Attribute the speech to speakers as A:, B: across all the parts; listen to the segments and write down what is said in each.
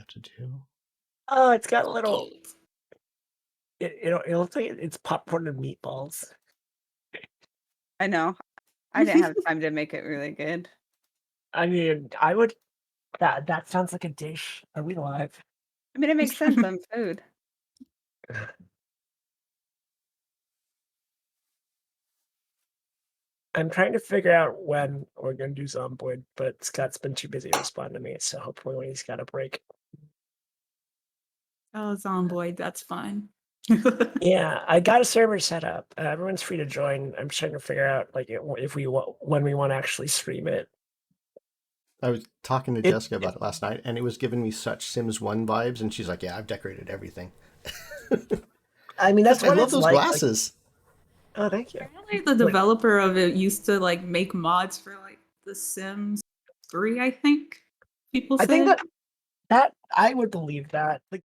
A: have to do.
B: Oh, it's got a little. It looks like it's popcorn and meatballs.
C: I know. I didn't have time to make it really good.
B: I mean, I would. That sounds like a dish. Are we live?
C: I mean, it makes sense on food.
B: I'm trying to figure out when we're gonna do Zomboid, but Scott's been too busy responding to me, so hopefully when he's got a break.
D: Oh, Zomboid, that's fine.
B: Yeah, I got a server set up. Everyone's free to join. I'm just trying to figure out like if when we want to actually stream it.
A: I was talking to Jessica about it last night, and it was giving me such Sims 1 vibes, and she's like, yeah, I've decorated everything.
B: I mean, that's
A: I
B: what
A: love
B: it's
A: those
B: like.
A: glasses.
B: Oh, thank you.
D: Apparently the developer of it used to like make mods for like The Sims 3, I think. People
B: I think
D: said.
B: that I would believe that. Like,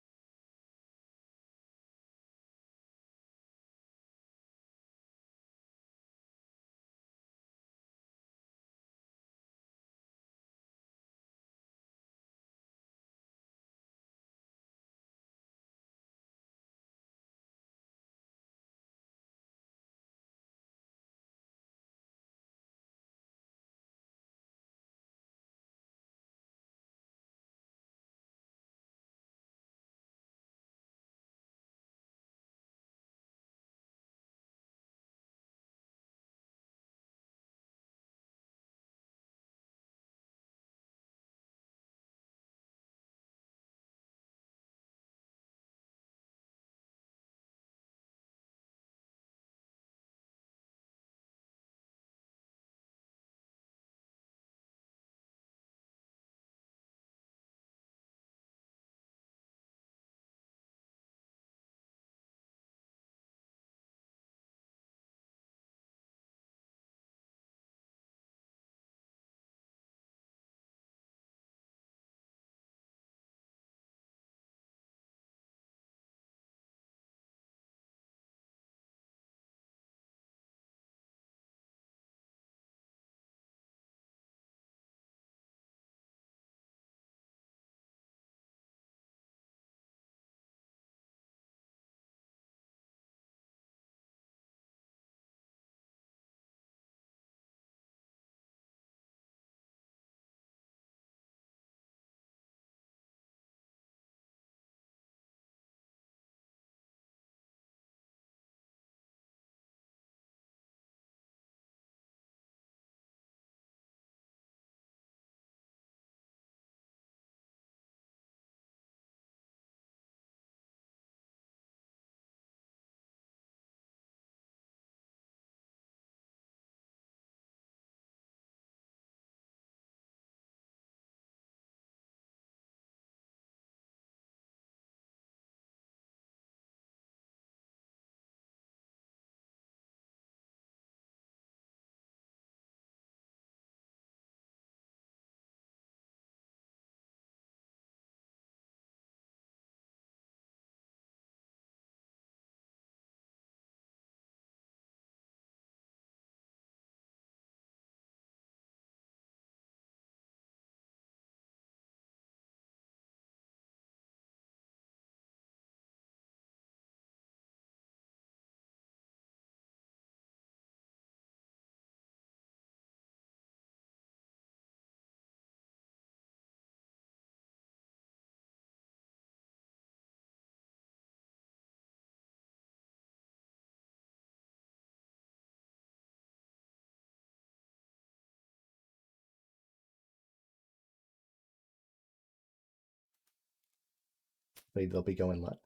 A: They'll be going live.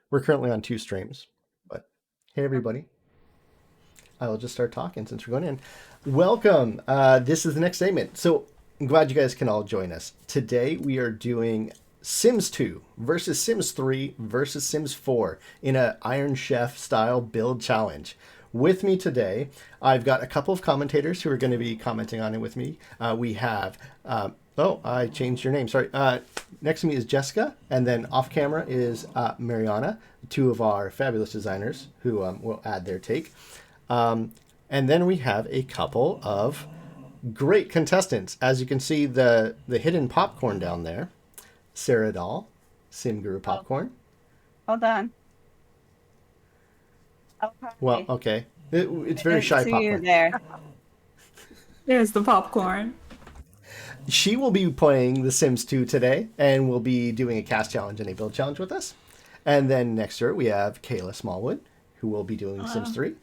A: We're currently on 2 streams, but hey, everybody. I will just start talking since we're going in. Welcome. This is the next segment. So I'm glad you guys can all join us. Today we are doing Sims 2 versus Sims 3 versus Sims 4 in a Iron Chef style build challenge. With me today, I've got a couple of commentators who are going to be commenting on it with me. We have, oh, I changed your name. Sorry. Next to me is Jessica, and then off camera is Mariana, two of our fabulous designers who will add their take. And then we have a couple of great contestants. As you can see, the hidden popcorn down there. Sarah Dahl, Sim Guru Popcorn.
C: Hold on. Oh, hi.
A: Well, okay. It's
C: I
A: very
C: didn't
A: shy
C: see you
A: popcorn.
C: there.
D: There's the popcorn.
A: She will be playing The Sims 2 today and will be doing a cast challenge and a build challenge with us. And then next to her, we have Kayla Smallwood, who will be doing Sims 3.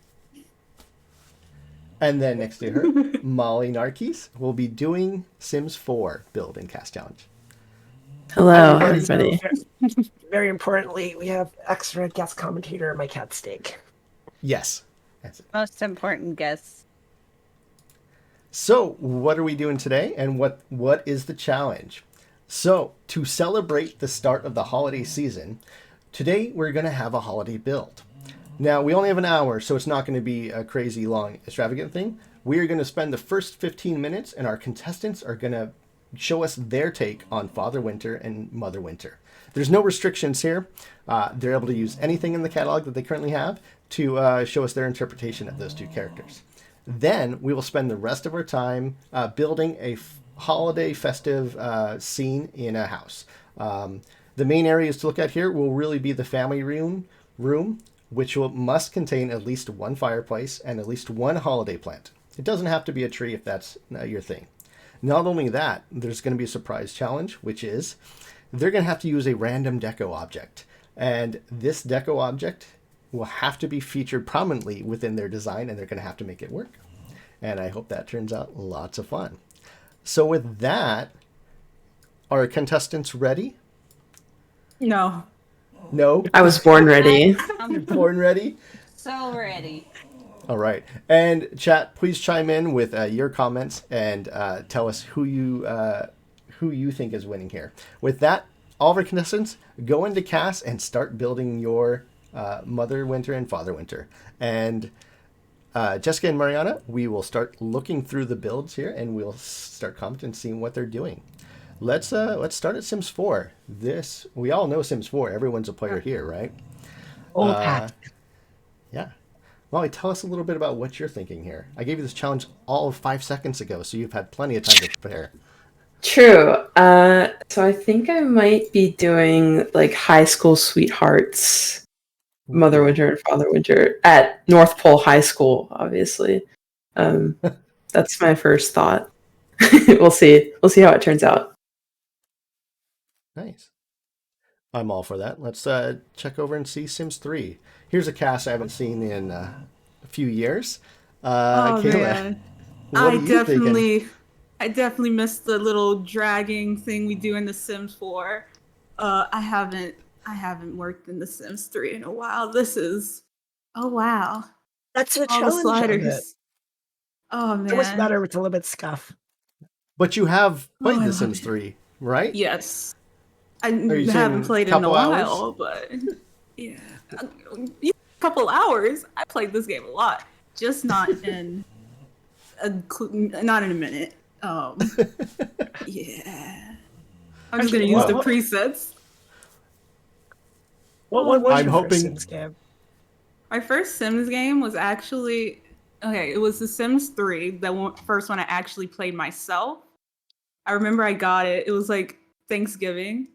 A: And then next to her, Molly Narkis will be doing Sims 4 build and cast challenge.
E: Hello,
A: Everybody.
E: everybody.
B: Very importantly, we have extra guest commentator, my cat Steak.
A: Yes. That's it.
C: Most important guess.
A: So, what are we doing today, and what is the challenge? So, to celebrate the start of the holiday season, today we're going to have a holiday build. Now, we only have an hour, so it's not going to be a crazy long, extravagant thing. We are going to spend the first 15 minutes, and our contestants are going to show us their take on Father Winter and Mother Winter. There's no restrictions here. They're able to use anything in the catalog that they currently have to show us their interpretation of those two characters. Then we will spend the rest of our time building a holiday festive scene in a house. The main areas to look at here will really be the family room, which must contain at least one fireplace and at least one holiday plant. It doesn't have to be a tree if that's your thing. Not only that, there's going to be a surprise challenge, which is they're going to have to use a random deco object. And this deco object will have to be featured prominently within their design, and they're going to have to make it work. And I hope that turns out lots of fun. So with that, are contestants ready?
D: No.
A: No?
E: I was born ready.
C: I'm
A: Born ready?
C: so ready.
A: All right. And chat, please chime in with your comments and tell us who you think is winning here. With that, all of our contestants, go into CAS and start building your Mother Winter and Father Winter. And Jessica and Mariana, we will start looking through the builds here, and we'll start commenting and seeing what they're doing. Let's start at Sims 4. We all know Sims 4. Everyone's a player here, right?
B: Old hat.
A: Yeah. Molly, tell us a little bit about what you're thinking here. I gave you this challenge all of 5 seconds ago, so you've had plenty of time to prepare.
E: True. So I think I might be doing like high school sweethearts, Mother Winter and Father Winter at North Pole High School, obviously. That's my first thought. We'll see. We'll see how it turns out.
A: Nice. I'm all for that. Let's check over and see Sims 3. Here's a cast I haven't seen in a few years.
D: Oh
A: Kayla,
D: man.
A: what are you thinking?
D: I definitely missed the little dragging thing we do in The Sims 4. I haven't worked in The Sims 3 in a while. Oh wow.
B: That's a
D: All the
B: challenge of it.
D: sliders. Oh man.
B: It was better with a little bit scuff.
A: But you have played
D: I
A: The
D: love
A: Sims
D: it.
A: 3, right?
D: Yes. I
A: you
D: haven't
A: saying
D: played it in a
A: couple hours?
D: while, but yeah. A couple hours. I played this game a lot. Just not in not in a minute. Yeah. I'm just gonna use the presets.
B: What was
A: I'm
B: your
A: hoping-
B: first Sims game?
D: My first Sims game was actually it was The Sims 3, first one I actually played myself. I remember I got it. It was like Thanksgiving,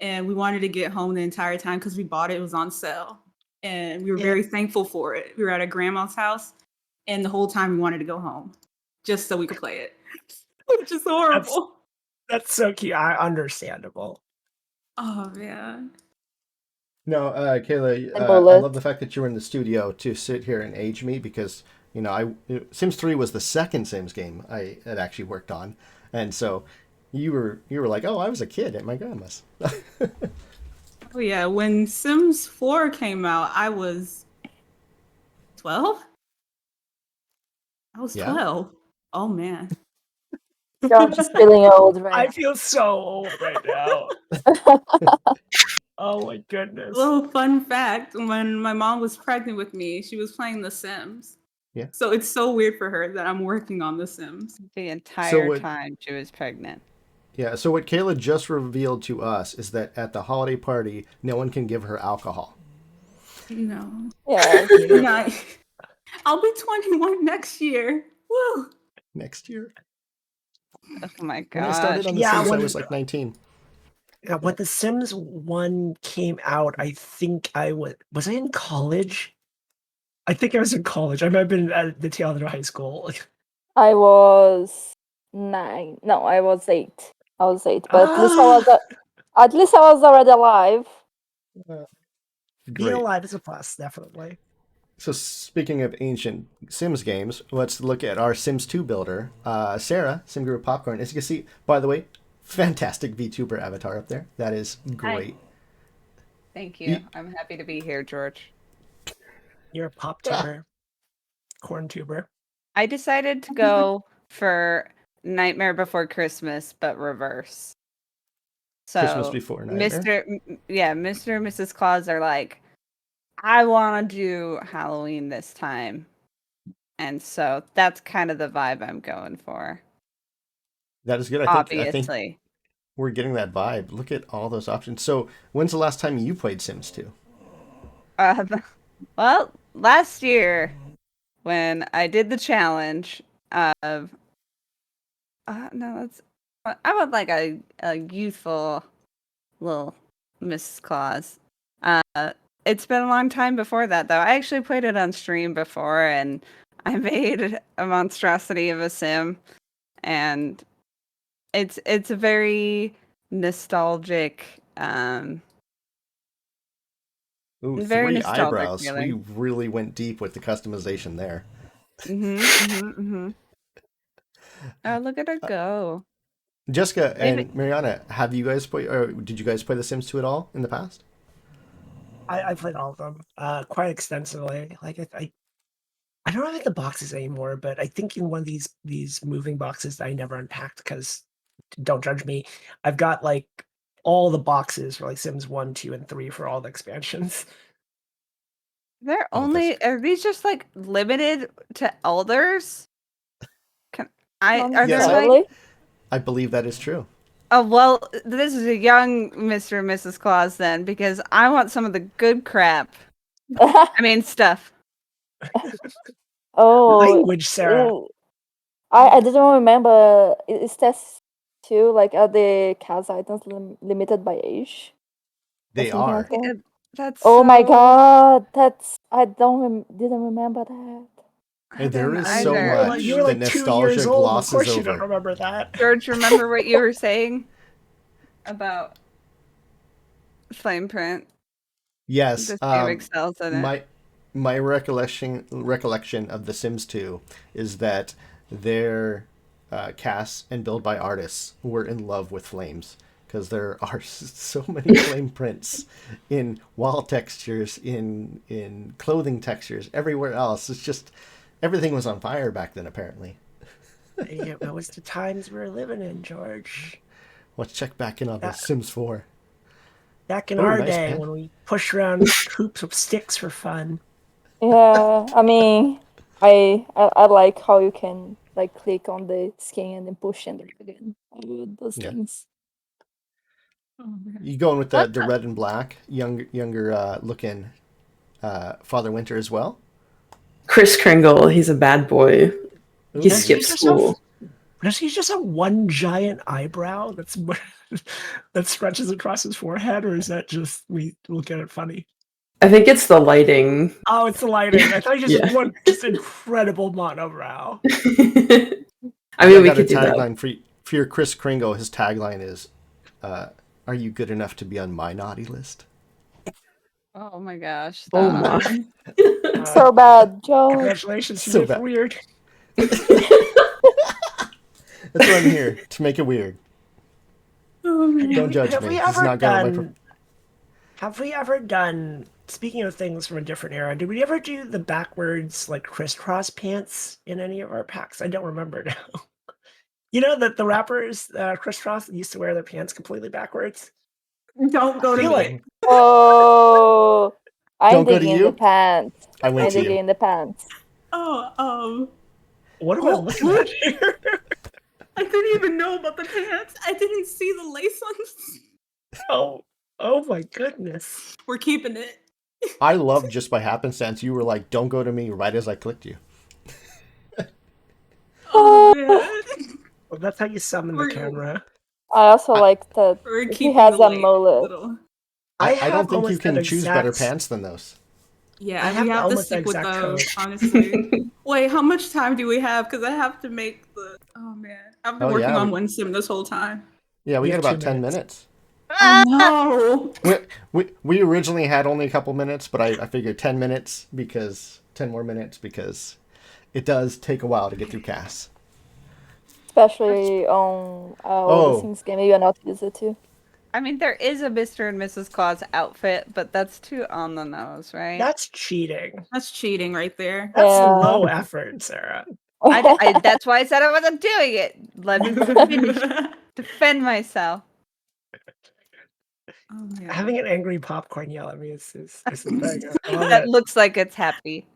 D: and we wanted to get home the entire time because we bought it. It was on sale, and we were very thankful for it. We were at a grandma's house, and the whole time we wanted to go home just so we could play it, which is horrible.
B: That's so cute. Understandable.
D: Oh man.
A: No, Kayla, I
F: Bullet.
A: love the fact that you were in the studio to sit here and age me because, Sims 3 was the second Sims game I had actually worked on. And so you were like, oh, I was a kid at my grandma's.
D: Oh yeah, when Sims 4 came out, I was 12. I was
A: Yeah.
D: 12. Oh man.
F: You're just feeling old, right?
B: I feel so old right now. Oh my goodness.
D: Little fun fact, when my mom was pregnant with me, she was playing The Sims.
A: Yeah.
D: So it's so weird for her that I'm working on The Sims.
C: The entire
A: what-
C: time she was pregnant.
A: Yeah, so what Kayla just revealed to us is that at the holiday party, no one can give her alcohol.
D: No.
F: Yeah.
D: Not- I'll be 21 next year. Woo!
A: Next year.
C: Oh my
A: When I started
C: gosh.
A: on The
B: Yeah,
A: Sims, I
B: when-
A: was like 19.
B: Yeah, when The Sims 1 came out, I think was I in college? I think I was in college. I might have been at the tail end of high school.
F: I was 9. No, I was 8. I was 8, but at least I was already alive.
B: Being
A: Great.
B: alive is a plus, definitely.
A: So speaking of ancient Sims games, let's look at our Sims 2 builder, Sarah, Sim Guru Popcorn. As you can see, by the way, fantastic VTuber avatar up there. That is great.
C: Thank you. I'm happy to be here, George.
B: You're a pop tuber, corn tuber.
C: I decided to go for Nightmare Before Christmas, but reverse. So
A: Christmas Before Nightmare.
C: Mr. and Mrs. Claus are like, I want to do Halloween this time. And so that's kind of the vibe I'm going for.
A: That is good. I
C: Obviously.
A: think we're getting that vibe. Look at all those options. So when's the last time you played Sims 2?
C: Well, last year when I did the challenge of I want like a youthful little Mrs. Claus. It's been a long time before that though. I actually played it on stream before and I made a monstrosity of a sim and it's a very nostalgic
A: Ooh,
C: very
A: 3
C: nostalgic
A: eyebrows. We
C: feeling.
A: really went deep with the customization there.
C: Oh, look at her go.
A: Jessica
C: Maybe-
A: and Mariana, have you guys played, or did you guys play The Sims 2 at all in the past?
B: I played all of them quite extensively. Like I don't have the boxes anymore, but I think in one of these moving boxes that I never unpacked because don't judge me. I've got like all the boxes for like Sims 1, 2, and 3 for all the expansions.
C: They're
A: Oh,
C: only are these just like limited to elders? Are there
A: Yes,
C: like
F: Necessarily.
A: I believe that is true.
C: oh well this is a young Mr. and Mrs. Claus then because I want some of the good crap. I mean stuff.
F: Oh,
B: Language, Sarah.
F: ooh. I didn't remember. Is that too like are the CAS items limited by age? Or
A: They
F: something
A: are.
F: like that?
C: That's
F: Oh my
C: so-
F: god, that's I didn't remember that.
C: I
A: There
C: didn't
A: is so
C: either.
A: much
B: You were like
A: that
B: 2 years
A: nostalgia
B: old. Of
A: glosses
B: course you don't
A: over.
B: remember that.
C: George, remember what you were saying about Flame Print?
A: Yes,
C: This game excels in it.
A: my recollection of The Sims 2 is that their CAS and Build by artists were in love with flames because there are so many flame prints in wall textures, in clothing textures, everywhere else. It's just everything was on fire back then. Apparently,
B: Yeah, that was the times we were living in, George.
A: let's check back in on The Sims 4.
B: Back in
A: Oh,
B: our
A: nice
B: day
A: pen.
B: when we pushed around hoops with sticks for fun.
F: Yeah, I mean, I like how you can like click on the skin and then push and drag again. I love those
A: Yeah.
F: things.
A: You going with the red and black, younger looking Father Winter as well?
E: Chris Kringle, he's a bad boy. He
A: Ooh.
E: skipped school.
B: Does he just have one giant eyebrow that stretches across his forehead, or is that just we look at it funny?
E: I think it's the lighting.
B: Oh, it's the lighting. I thought he just had
E: Yeah.
B: one just incredible monobrow.
E: I mean, we
A: got a
E: could do that.
A: tagline for your Chris Kringle. His tagline is, "Are you good enough to be on my naughty list?"
C: Oh my gosh.
E: Oh
C: stop.
E: my.
F: So bad, Joe.
B: Congratulations, you
A: So
B: did
A: bad.
B: it weird.
A: That's why I'm here to make it weird. Don't judge
B: Have
A: me.
B: we
A: This is
B: ever
A: not going
B: done? Have we ever done? Speaking of things from a different era, did we ever do the backwards like crisscross pants in any of our packs? I don't remember now. You know that the rappers crisscross used to wear their pants completely backwards.
D: Don't go
B: I
D: to
B: feel
D: me.
B: like
F: Oh, I'm
A: Don't go to
F: digging in the
A: you?
F: pants.
A: I went
F: I'm
A: to
F: digging
A: you.
F: in the pants.
B: what am I looking at here?
D: I didn't even know about the pants. I didn't see the lace on.
B: Oh my goodness.
D: We're keeping it.
A: I love just by happenstance. You were like, "Don't go to me," right as I clicked you.
D: Oh man.
B: Well, that's how you summon the
D: We're-
B: camera.
F: I also like that
D: We're
F: he
D: keeping
F: has
D: the
F: a
D: light
F: mullet.
D: little.
A: I
B: have
A: don't think you
B: almost
A: can
B: that
A: choose better
B: exact-
A: pants than those.
D: Yeah,
B: I have
D: we have to
B: almost the
D: stick with
B: exact
D: those,
B: code.
D: honestly. Wait, how much time do we have? Because I have to make the. Oh man, I've been
A: Oh,
D: working
A: yeah,
D: on
A: we-
D: WinSim this whole time.
A: Yeah, we
B: We
A: got
B: have
A: about
B: 2
A: 10
B: minutes.
A: minutes.
D: Oh no!
A: We originally had only a couple minutes, but I figured 10 minutes because 10 more minutes because it does take a while to get through CAS.
F: Especially on all the
A: Oh.
F: Sims game, you're not used to.
C: I mean, there is a Mr. and Mrs. Claus outfit, but that's too on the nose, right?
B: That's cheating.
D: That's cheating right there.
B: That's
F: Yeah.
B: low effort, Sarah.
C: That's why I said I wasn't doing it. Let me defend myself.
D: Oh, man.
B: Having an angry popcorn yell at me is the thing. I love
C: That
B: it.
C: looks like it's happy.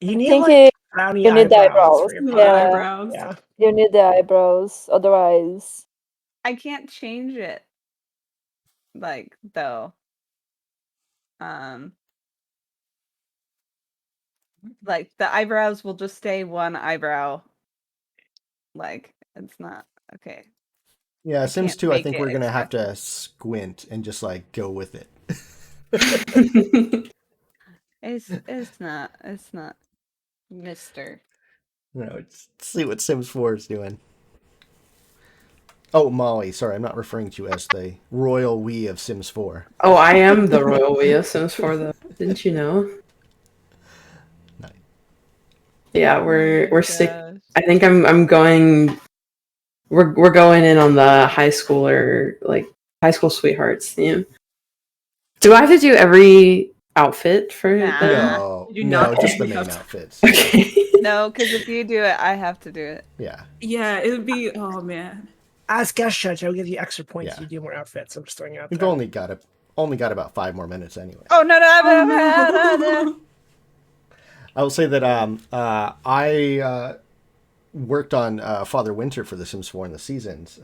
B: You need
F: think
B: like frowny
F: you need the
B: eyebrows
F: eyebrows.
B: for your
D: Little
F: Yeah.
B: popcorn.
D: eyebrows.
B: Yeah.
F: You need the eyebrows, otherwise.
C: I can't change it. Like, though. Like the eyebrows will just stay one eyebrow. Like, it's not okay.
A: Yeah, Sims
C: can't
A: 2, I
C: make
A: think
C: it
A: we're going to have to
C: expressive.
A: squint and just like go with it.
C: It's not Mr.
A: See what Sims 4 is doing. Oh, Molly, sorry, I'm not referring to you as the royal we of Sims 4.
E: Oh, I am the royal we of Sims 4, though. Didn't you know?
A: Nice.
E: Yeah, we're
C: Oh,
E: stick.
C: gosh.
E: I think I'm going. We're going in on the high schooler, like high school sweethearts theme. Do I have to do every outfit for
C: Nah.
E: them?
A: No,
D: You do
A: no,
D: not
A: just the
D: have
A: main
D: to-
A: outfits.
E: Okay.
C: No, because if you do it, I have to do it.
A: Yeah.
D: Yeah, it would be. Oh man.
B: As guest judge, I'll give you extra points if
A: Yeah.
B: you do more outfits. I'm just throwing it out
A: We've
B: there.
A: only got about 5 more minutes anyway.
C: Oh no
D: Oh, no.
A: I will say that I worked on Father Winter for The Sims 4 in the seasons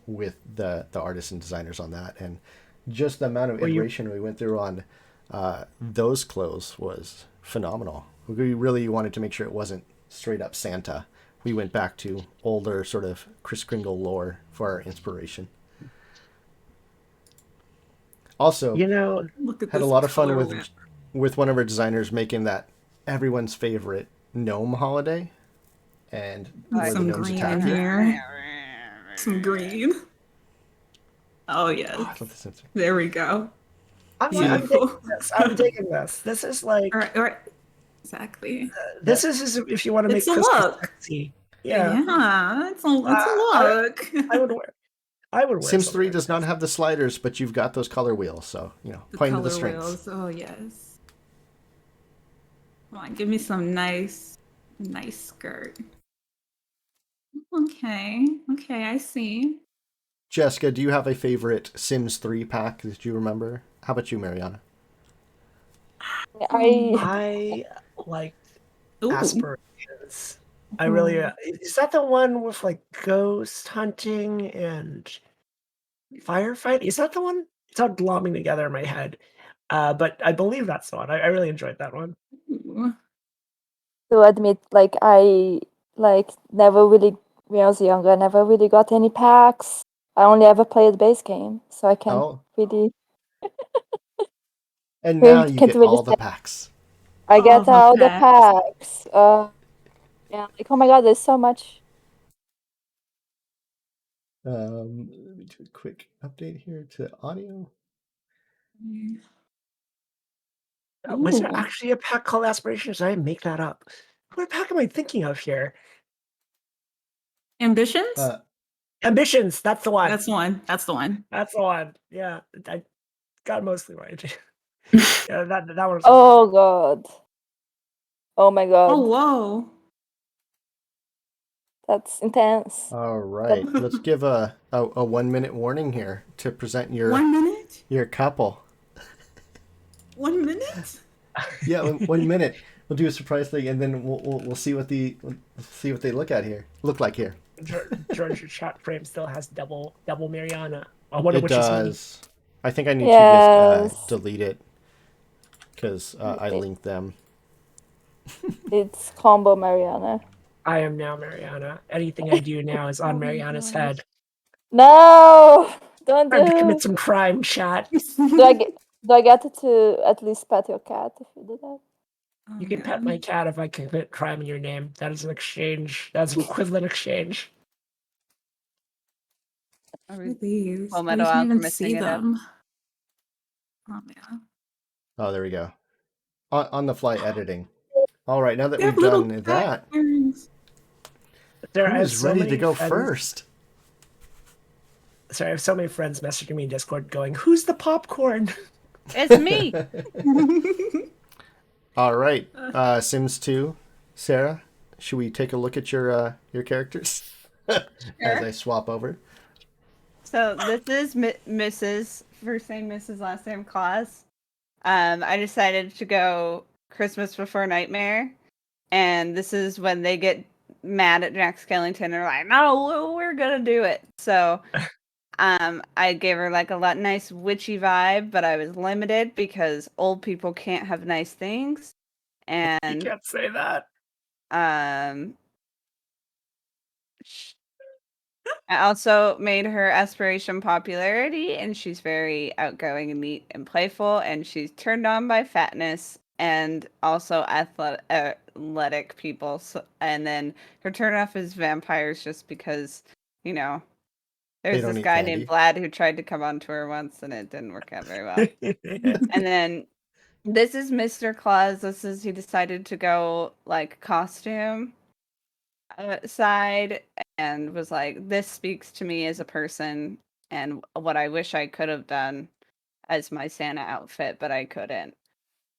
A: with the artists and designers on that, and just the amount of iteration we went through on those clothes was phenomenal. We really wanted to make sure it wasn't straight up Santa. We went back to older sort of Kris Kringle lore for our inspiration. Also,
D: Look at
A: had a
D: this
A: lot of fun
D: color
A: with
D: wheel.
A: one of our designers making that everyone's favorite gnome holiday, and where the
D: Some
A: gnomes
D: green
A: attack
D: in
A: you.
D: here. Some green. Oh yes.
A: Oh, I love this answer.
D: There we go.
B: I'm
D: Beautiful.
B: digging this. I'm digging this. This is like
D: All right. Exactly.
B: this is if you want to make
D: It's a
B: Christmas
D: look.
B: sexy.
D: Yeah. It's a
B: I
D: look.
B: I would wear
A: Sims
B: something
A: 3
B: like
A: does not
B: this.
A: have the sliders, but you've got those color wheels, so
D: The
A: playing to the
D: color
A: strengths.
D: wheels. Oh yes. Come on, give me some nice skirt. Okay. Okay, I see.
A: Jessica, do you have a favorite Sims 3 pack that you remember? How about you, Mariana?
B: I liked
D: Ooh.
B: Aspirations. I really is that the one with like ghost hunting and firefight? Is that the one? It's all glomming together in my head. But I believe that's the one. I really enjoyed that one.
D: Ooh.
F: To admit, like I never really when I was younger, I never really got any packs. I only ever played base game, so I can't
A: Oh,
F: really.
A: and
F: Really
A: now you
F: can't
A: get
F: really
A: all the
F: say.
A: packs.
F: I get
D: the
F: all the
D: packs.
F: packs. Yeah, like oh my god, there's so much.
A: Let me do a quick update here to audio.
B: Was there
D: Ooh.
B: actually a pack called Aspirations? Did I make that up? What pack am I thinking of here?
D: Ambitions?
B: Ambitions. That's the one.
D: That's one. That's the one.
B: That's the one. Yeah, I got mostly right. Yeah, that one was.
F: Oh god. Oh my god.
D: Oh whoa.
F: That's intense.
A: All right, let's give a 1 minute warning here to present
D: 1 minute?
A: your couple.
D: 1 minute?
A: Yeah, 1 minute. We'll do a surprise thing, and then we'll see what they look like here.
B: George, your chat frame still has double Mariana. I wonder
A: It
B: what she's meaning.
A: does. I think I need to
F: Yes.
A: just delete it because I linked them.
F: It's combo Mariana.
B: I am now Mariana. Anything I do now is on Mariana's head.
F: No, don't
B: Time to
F: do
B: commit
F: it.
B: some crime, chat.
F: Do I get to at least pet your cat if you do that?
B: You can pet my cat if I commit crime in your name. That is an exchange. That's an equivalent exchange.
C: Are we
D: These.
C: Full
D: I
C: Metal
D: didn't even
C: Alchemist
D: see
C: it up?
D: them. Oh yeah.
A: Oh, there we go. On the fly editing. All right, now that
D: They
A: we've
D: have little
A: done
D: cat
A: that,
D: earrings.
B: There, I have
A: who's
B: so
A: ready
B: many
A: to go
B: friends.
A: first?
B: Sorry, I have so many friends messaging me in Discord going, "Who's the popcorn?"
C: It's me.
A: All right, Sims 2, Sarah, should we take a look at your characters as
C: Sure.
A: I swap over?
C: So this is Mrs. First name Mrs. Last name Claus. I decided to go Christmas Before Nightmare, and this is when they get mad at Jack Skellington and are like, "No, we're gonna do it." So, I gave her like a nice witchy vibe, but I was limited because old people can't have nice things,
B: You
C: and
B: can't say that.
C: sh- I also made her aspiration popularity, and she's very outgoing and neat and playful, and she's turned on by fatness and also athletic people. So, and then her turnoff is vampires, just because, you know,
A: They
C: there's
A: don't
C: this
A: eat
C: guy
A: candy.
C: named Vlad who tried to come onto her once, and it didn't work out very well. And then this is Mr. Claus. He decided to go like costume side and was like, this speaks to me as a person and what I wish I could have done as my Santa outfit, but I couldn't.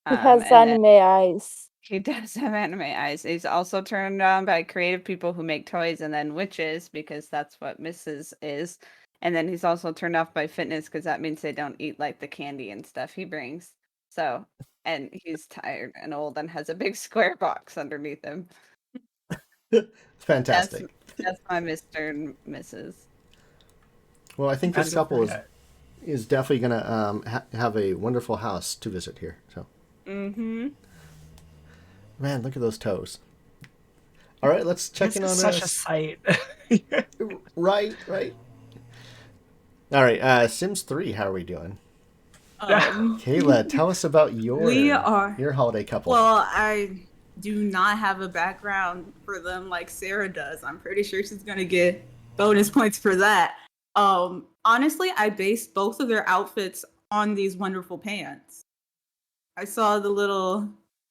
F: He has
C: And then
F: anime eyes.
C: he does have anime eyes. He's also turned on by creative people who make toys and then witches, because that's what Mrs. is. And then he's also turned off by fitness, because that means they don't eat like the candy and stuff he brings. So, and he's tired and old and has a big square box underneath him.
A: Fantastic.
C: That's my Mr. and Mrs.
A: Well, I think this
B: That's
A: couple
B: okay.
A: is definitely going to have a wonderful house to visit here. So,
C: Mm-hmm.
A: man, look at those toes. All right, let's check
B: This
A: in
B: is
A: on
B: such a
A: us.
B: sight.
A: Right. All right, Sims 3, how are we doing? Kayla, tell us about
D: We are.
A: your holiday couple.
D: Well, I do not have a background for them like Sarah does. I'm pretty sure she's gonna get bonus points for that. Honestly, I based both of their outfits on these wonderful pants. I saw the little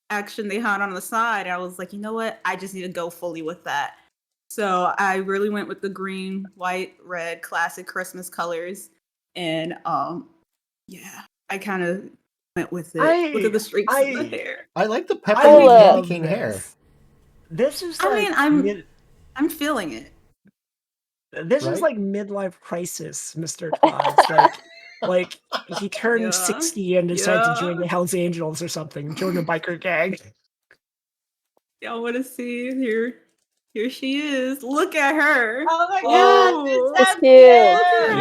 D: action they had on the side, and I was like, you know what? I just need to go fully with that. So I really went with the green, white, red, classic Christmas colors, and yeah, I kind of went with it. Look at the streaks in the hair.
A: I like the
B: I
A: peppermint candy
B: love
A: cane
B: this.
A: hair.
B: This is
D: I
B: like
D: mean, I'm feeling it.
B: this is
A: Right?
B: like midlife crisis, Mr. Claus. like he turned
D: Yeah.
B: 60 and decided to join
D: Yeah.
B: the Hells Angels or something, join a biker gang.
D: Y'all want to see here? Here she is. Look at her.
C: Oh my
D: Ooh.
F: It's cute.
D: Look at her.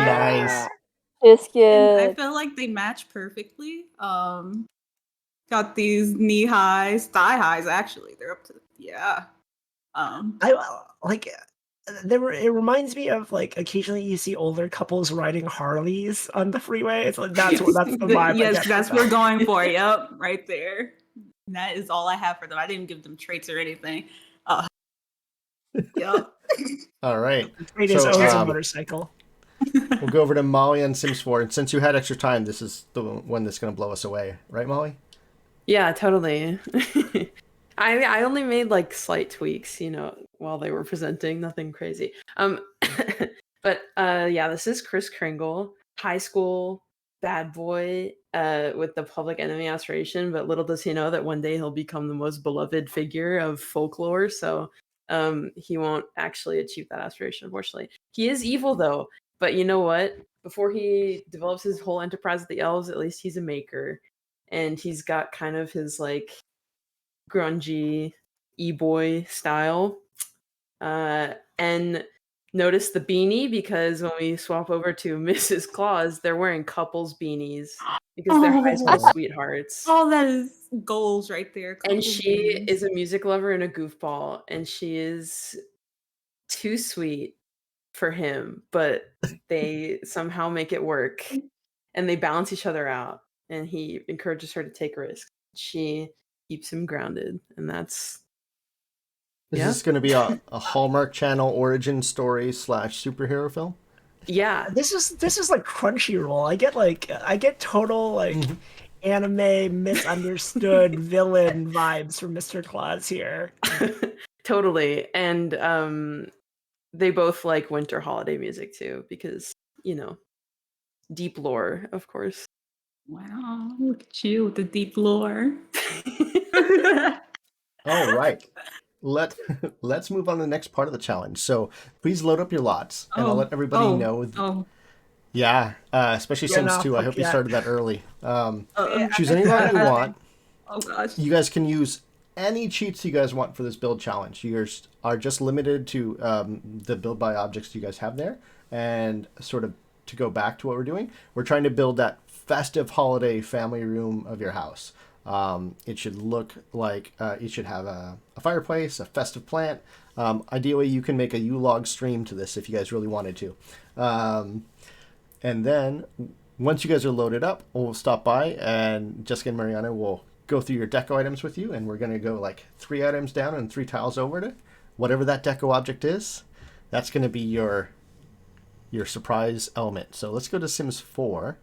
A: Nice.
F: She's
D: And I
F: cute.
D: feel like they match perfectly. Got these knee highs, thigh highs. Actually, they're up to yeah.
B: I like it reminds me of like occasionally you see older couples riding Harleys on the freeway. It's like that's the vibe. I
D: Yes,
B: get
D: that's
B: from
D: what we're
B: that.
D: going for. Yep, right there. And that is all I have for them. I didn't give them traits or anything. Yep.
B: The
A: All right.
B: trait is
A: So,
B: owns a motorcycle.
A: we'll go over to Molly on Sims 4. And since you had extra time, this is the one that's going to blow us away. Right, Molly?
E: Yeah, totally. I only made like slight tweaks, while they were presenting, nothing crazy. But yeah, this is Kris Kringle, high school bad boy with the Public Enemy aspiration, but little does he know that one day he'll become the most beloved figure of folklore, so he won't actually achieve that aspiration, unfortunately. He is evil though, but you know what? Before he develops his whole enterprise with the elves, at least he's a maker. And he's got kind of his like grungy e-boy style. And notice the beanie, because when we swap over to Mrs. Claus, they're wearing couples beanies because they're high school sweethearts.
D: Oh, that is goals right there.
E: And she is a music lover and a goofball, and she is too sweet for him, but they somehow make it work, and they balance each other out. And he encourages her to take risks. She keeps him grounded, and that's
A: Is
E: Yeah.
A: this going to be a Hallmark Channel origin story / superhero film?
E: yeah.
B: This is like Crunchyroll. I get total like anime misunderstood villain vibes from Mr. Claus here.
E: Totally. And they both like winter holiday music too, because deep lore, of course.
D: Wow, look at you with the deep lore.
A: All right. Let's move on to the next part of the challenge. So please load up your lots, and I'll let everybody know. Yeah, especially
B: Yeah,
A: Sims
B: no,
A: 2. I
B: fuck
A: hope you
B: yeah.
A: started that early.
C: Yeah,
A: Choose any lot you want.
D: Oh gosh.
A: You guys can use any cheats you guys want for this build challenge. Yours are just limited to the build by objects you guys have there. And sort of to go back to what we're doing, we're trying to build that festive holiday family room of your house. It should look like it should have a fireplace, a festive plant. Ideally, you can make a U-log stream to this if you guys really wanted to. And then once you guys are loaded up, we'll stop by and Jessica and Mariana will go through your deco items with you. And we're going to go like 3 items down and 3 tiles over to whatever that deco object is. That's going to be your surprise element. So let's go to Sims 4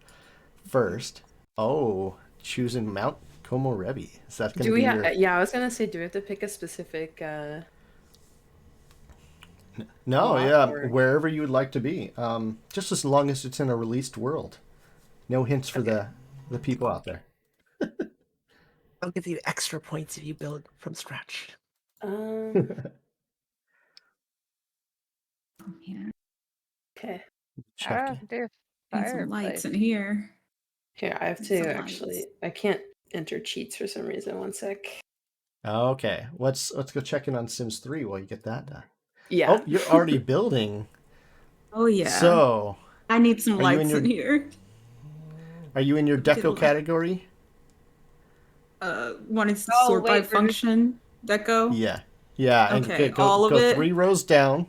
A: first. Oh, choosing Mount Komorebi. Is that going to be your...
E: Yeah, I was gonna say, do we have to pick a specific
A: No,
E: lot,
A: yeah,
E: or-
A: wherever you would like to be. Just as long as it's in a released world. No hints for the people out there.
B: I'll give you extra points if you build from scratch.
D: Yeah.
E: Okay.
C: Dear
D: Need some lights
C: fireplace.
D: in here.
E: Here, I have
D: Some
E: to
D: lights.
E: actually. I can't enter cheats for some reason. One sec.
A: Okay, let's go check in on Sims 3 while you get that done.
E: Yeah.
A: Oh, you're already building.
D: Oh yeah.
A: So,
D: I need some
A: Are you in
D: lights
A: your-
D: in here.
A: are you in your
D: Get
A: deco
D: light.
A: category?
D: Wanted to
C: Oh,
D: sort by
C: wait, we're just-
D: function deco.
A: Yeah. Yeah, and
D: Okay,
A: go
D: all of it?
A: 3 rows down.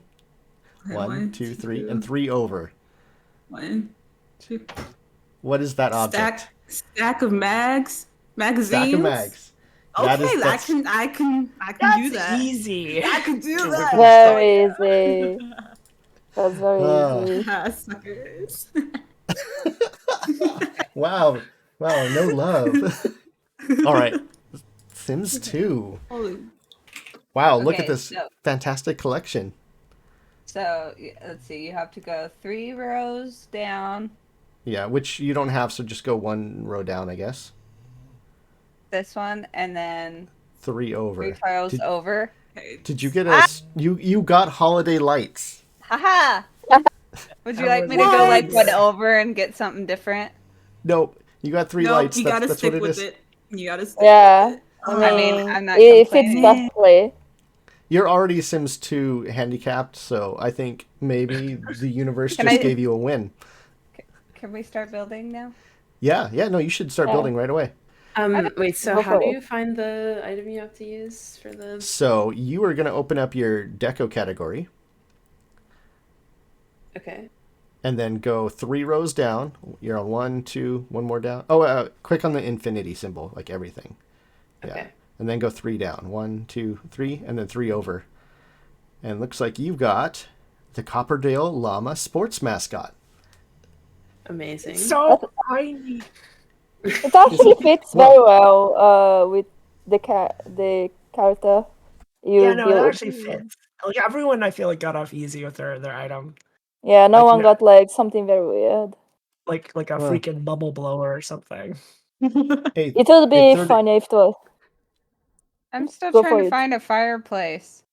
D: Okay,
A: 1, 2, 3, and 3 over.
D: 1, 2.
A: What is that object?
D: Stack of magazines.
A: Stack of mags.
D: Okay,
A: That is-
D: I
A: that's-
D: can do
B: That's
D: that.
B: easy.
D: I can do that.
F: Very easy. That's very easy.
D: Suckers.
A: Wow, no love. All right, Sims 2.
D: Holy.
A: Wow, look at
C: Okay,
A: this
C: so-
A: fantastic collection.
C: So let's see. You have to go 3 rows down.
A: Yeah, which you don't have, so just go 1 row down, I guess.
C: This one, and then
A: 3 over.
C: 3 tiles
A: Did-
C: over.
D: Okay.
A: Did you get you got holiday lights?
C: Haha. Would you
B: That
C: like me
B: was
C: to go like
B: nice.
C: 1 over and get something different?
A: Nope, you got 3
D: Nope,
A: lights.
D: you
A: That's,
D: gotta
A: that's
D: stick
A: what it
D: with
A: is.
D: it. You gotta stick
F: Yeah.
D: with it.
F: I
C: I mean,
F: mean,
C: I'm not
F: if it's
C: complaining.
F: costly.
A: You're already Sims 2 handicapped, so I think maybe the universe
C: Can
A: just
C: I-
A: gave you a win.
C: Can we start building now?
A: Yeah, no, you should start
F: Yeah.
A: building right away.
E: Wait. So
F: Go
E: how
F: for
E: do
F: it.
E: you find the item you have to use for the?
A: So you are going to open up your deco category
E: Okay.
A: and then go 3 rows down. You're on 1, 2, 1 more down. Oh, click on the infinity symbol, like everything. Yeah.
E: Okay.
A: And then go 3 down. 1, 2, 3, and then 3 over. And it looks like you've got the Copperdale Llama sports mascot.
E: Amazing.
B: So tiny.
F: It actually fits very well with the character you
B: Yeah, no, it
F: built.
B: actually fits. Like everyone, I feel like got off easy with their item,
F: Yeah, no
B: Like,
F: one
B: no-
F: got like something very weird.
B: like a
A: Huh.
B: freaking bubble blower or something.
A: Hey,
F: It would be
A: It's already-
F: funny if it was.
C: I'm still
F: Go
C: trying
F: for
C: to
F: it.
C: find a fireplace.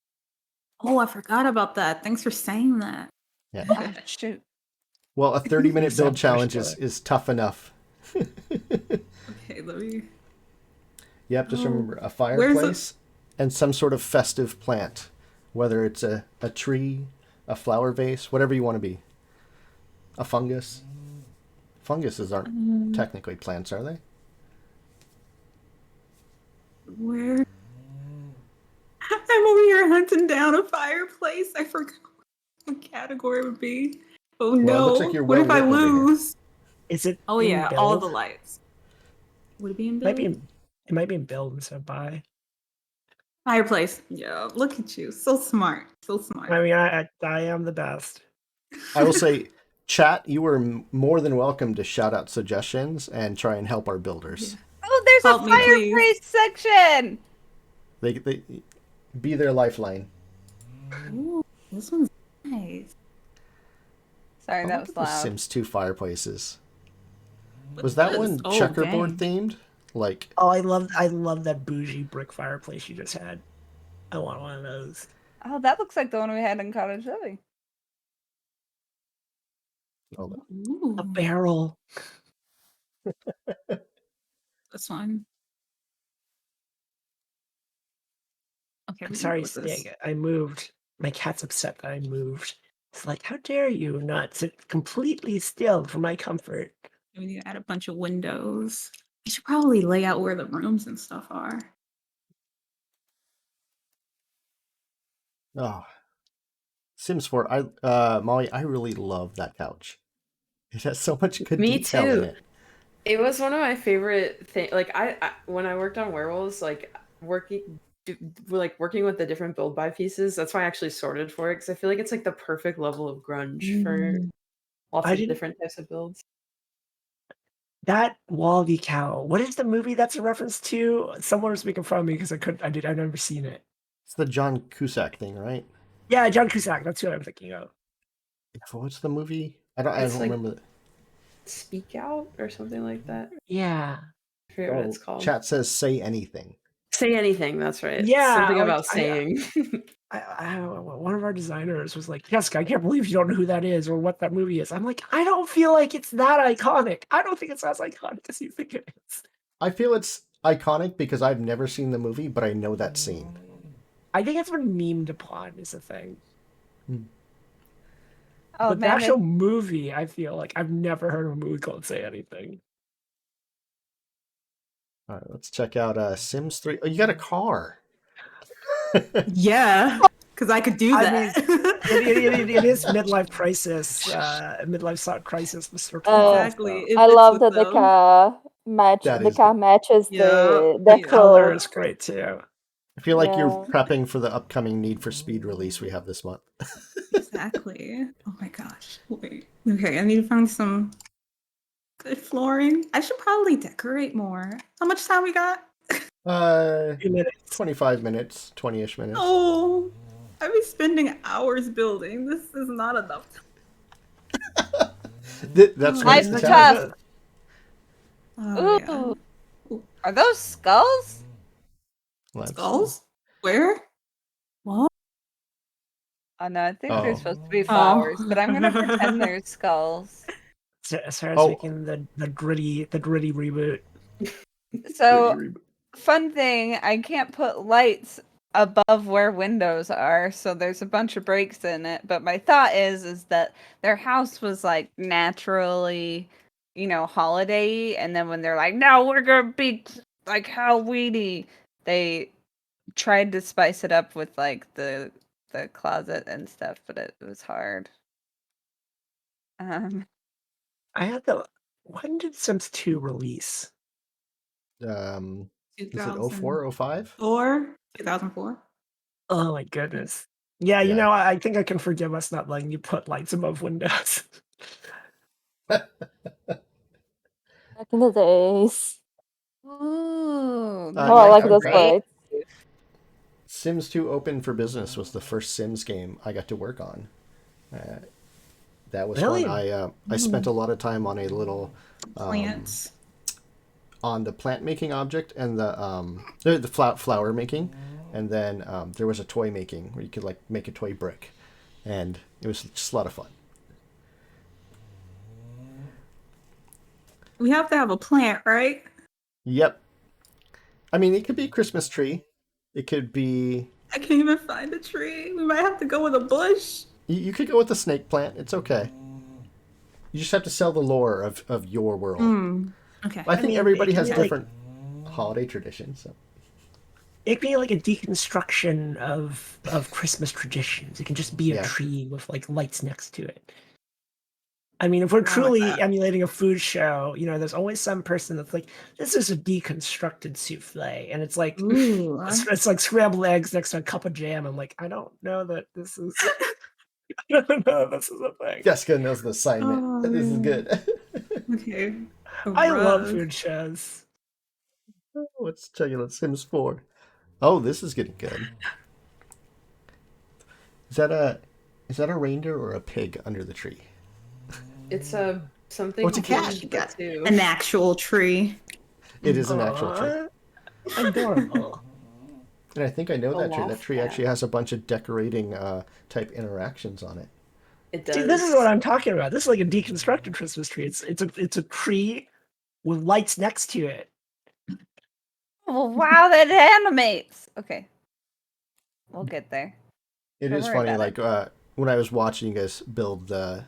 D: Oh, I forgot about that. Thanks for saying that.
A: yeah.
C: Oh, shoot.
A: Well, a 30-minute
B: So
A: build challenge
B: pushed
A: is tough enough.
D: Okay, let me.
A: Yep, just
D: Oh,
A: remember a
D: where's
A: fireplace and some sort of festive plant, whether it's a tree, a flower vase, whatever you want to be. A fungus. Funguses aren't technically plants, are they?
D: Where? I'm over here hunting down a fireplace. I forgot. what category it would be. Oh
A: Well,
D: no!
A: it looks like you're
D: What if I
A: well lit over here.
D: lose?
B: Is it?
D: Oh
B: in
D: yeah, all
B: build?
D: the lights. Would it be in
B: It might
D: build?
B: be. It might be in build instead of buy.
D: Fireplace. Yeah, look at you. So smart. So smart.
B: I mean, I am the best.
A: I will say, chat, you were more than welcome to shout out suggestions and try and help our builders.
C: Oh, there's
D: Help
C: a
D: me, please.
C: fireplace section.
A: They be their lifeline.
D: Ooh, this one's nice.
C: Sorry,
A: I
C: that
A: like
C: was
A: those
C: loud.
A: Sims 2 fireplaces.
D: What's
A: Was that
D: this?
A: one
D: Oh,
A: checkerboard
D: dang.
A: themed? Like,
B: Oh, I love that bougie brick fireplace you just had. I want one of those.
C: Oh, that looks like the one we had in Cottage Living.
A: oh,
D: Ooh,
B: A barrel.
D: this one. Okay,
B: I'm
D: we can
B: sorry,
D: go with this.
B: Stig. I moved. My cat's upset that I moved. It's like, how dare you not sit completely still for my comfort?
D: We need to add a bunch of windows. You should probably lay out where the rooms and stuff are.
A: oh. Sims 4. Molly, I really love that couch. It has so much good
E: Me
A: detail in
E: too.
A: it.
E: It was one of my favorite things. Like I when I worked on werewolves, like working with the different build buy pieces. That's why I actually sorted for it because I feel like it's like the perfect level of grunge for lots
B: I
E: of
B: didn't-
E: different types of builds.
B: That wall decal. What is the movie that's a reference to? Someone was making fun of me because I've never seen it.
A: It's the John Cusack thing, right?
B: Yeah, John Cusack. That's who I'm thinking of.
A: What's the movie? I don't
E: It's like-
A: remember.
E: Speak Out or something like that.
B: Yeah.
E: I forget what it's called.
A: Chat says say anything.
E: Say anything. That's right.
B: Yeah,
E: Something
B: like,
E: about saying.
B: One of our designers was like, Jessica, I can't believe you don't know who that is or what that movie is. I'm like, I don't feel like it's that iconic. I don't think it's as iconic as you think it is.
A: I feel it's iconic because I've never seen the movie, but I know that scene.
B: I think it's been memed upon is the thing.
C: Oh,
B: But the
C: man,
B: actual movie, I feel like I've never heard of a movie called Say Anything.
A: All right, let's check out Sims 3. Oh, you got a car.
D: Yeah, because I could do
B: I
D: that.
B: It is midlife crisis. Midlife crisis. Mr.
D: Exactly. It
F: I
D: fits
F: love
D: with
F: that the
D: them.
F: car match.
A: That
F: The
A: is
F: car matches
D: Yeah,
F: the
D: yeah.
B: Color
F: clothes.
B: is great too.
A: I feel like you're
F: Yeah.
A: prepping for the upcoming Need for Speed release we have this month.
D: Exactly. Oh my gosh. Wait. Okay, I need to find some good flooring. I should probably decorate more. How much time we got?
B: 2 minutes.
A: 25 minutes, 20-ish minutes.
D: Oh, I've been spending hours building. This is not enough.
A: That's what
C: Life's
A: it's
C: tough.
D: Oh, yeah.
C: Ooh. Are those skulls?
D: Skulls? Where? What?
C: Oh no, I think
A: Oh.
C: they're supposed to be flowers, but I'm gonna pretend they're skulls.
B: Sarah's
A: Oh.
B: making the gritty reboot.
C: So, fun thing, I can't put lights above where windows are, so there's a bunch of breaks in it. But my thought is that their house was like naturally, holiday, and then when they're like, no, we're gonna be like Halloweeny, they tried to spice it up with like the closet and stuff, but it was hard.
B: I had when did Sims 2 release?
A: Is it
D: 2004?
A: 04, 05?
D: 2004?
B: Oh my goodness. Yeah,
A: Yeah.
B: I think I can forgive us not letting you put lights above windows.
F: Back in the days.
C: Ooh,
A: Uh,
F: Oh, I
A: yeah,
F: like
A: I'm
F: those
A: proud.
F: lights.
A: Sims 2 Open for Business was the first Sims game I got to work on. That was
B: Really?
A: fun. I spent a lot of time on a little
D: Plants.
A: on the plant making object and the flower making, and then there was a toy making where you could like make a toy brick, and it was just a lot of fun.
D: We have to have a plant, right?
A: Yep. I mean, it could be a Christmas tree. It could be.
D: I can't even find a tree. We might have to go with a bush.
A: You could go with the snake plant. It's okay. You just have to sell the lore of your world.
D: Okay.
A: I think
B: mean,
A: everybody
B: it
A: has
B: can be, like-
A: different holiday traditions. So.
B: it can be like a deconstruction of Christmas traditions. It can just be a
A: Yeah.
B: tree with like lights next to it. I mean, if we're
D: like
B: truly
D: that.
B: emulating a food show, there's always some person that's like, "This is a deconstructed souffle," and it's like
D: Ooh.
B: it's like scrambled eggs next to a cup of jam. I'm like, I don't know that this is. I don't know this is a thing.
A: Jessica knows the assignment.
D: Oh,
A: This is
D: man.
A: good.
D: Okay.
B: I love
D: Rug.
B: food shows.
A: Let's check it out. Sims 4. Oh, this is getting good. Is that a reindeer or a pig under the tree?
E: It's a something.
A: Oh, it's a cat.
E: different, but too.
D: An actual tree.
A: It is an actual tree.
B: Aw, adorable.
A: And I think I know
E: A
A: that tree. That
E: loft
A: tree
E: cat.
A: actually has a bunch of decorating type interactions on it.
E: It does.
B: See, this is what I'm talking about. This is like a deconstructed Christmas tree. It's a tree with lights next to it.
C: Oh, wow, that animates. Okay. We'll get there.
A: It
C: Don't
A: is
C: worry
A: funny,
C: about
A: like when I was watching you guys build the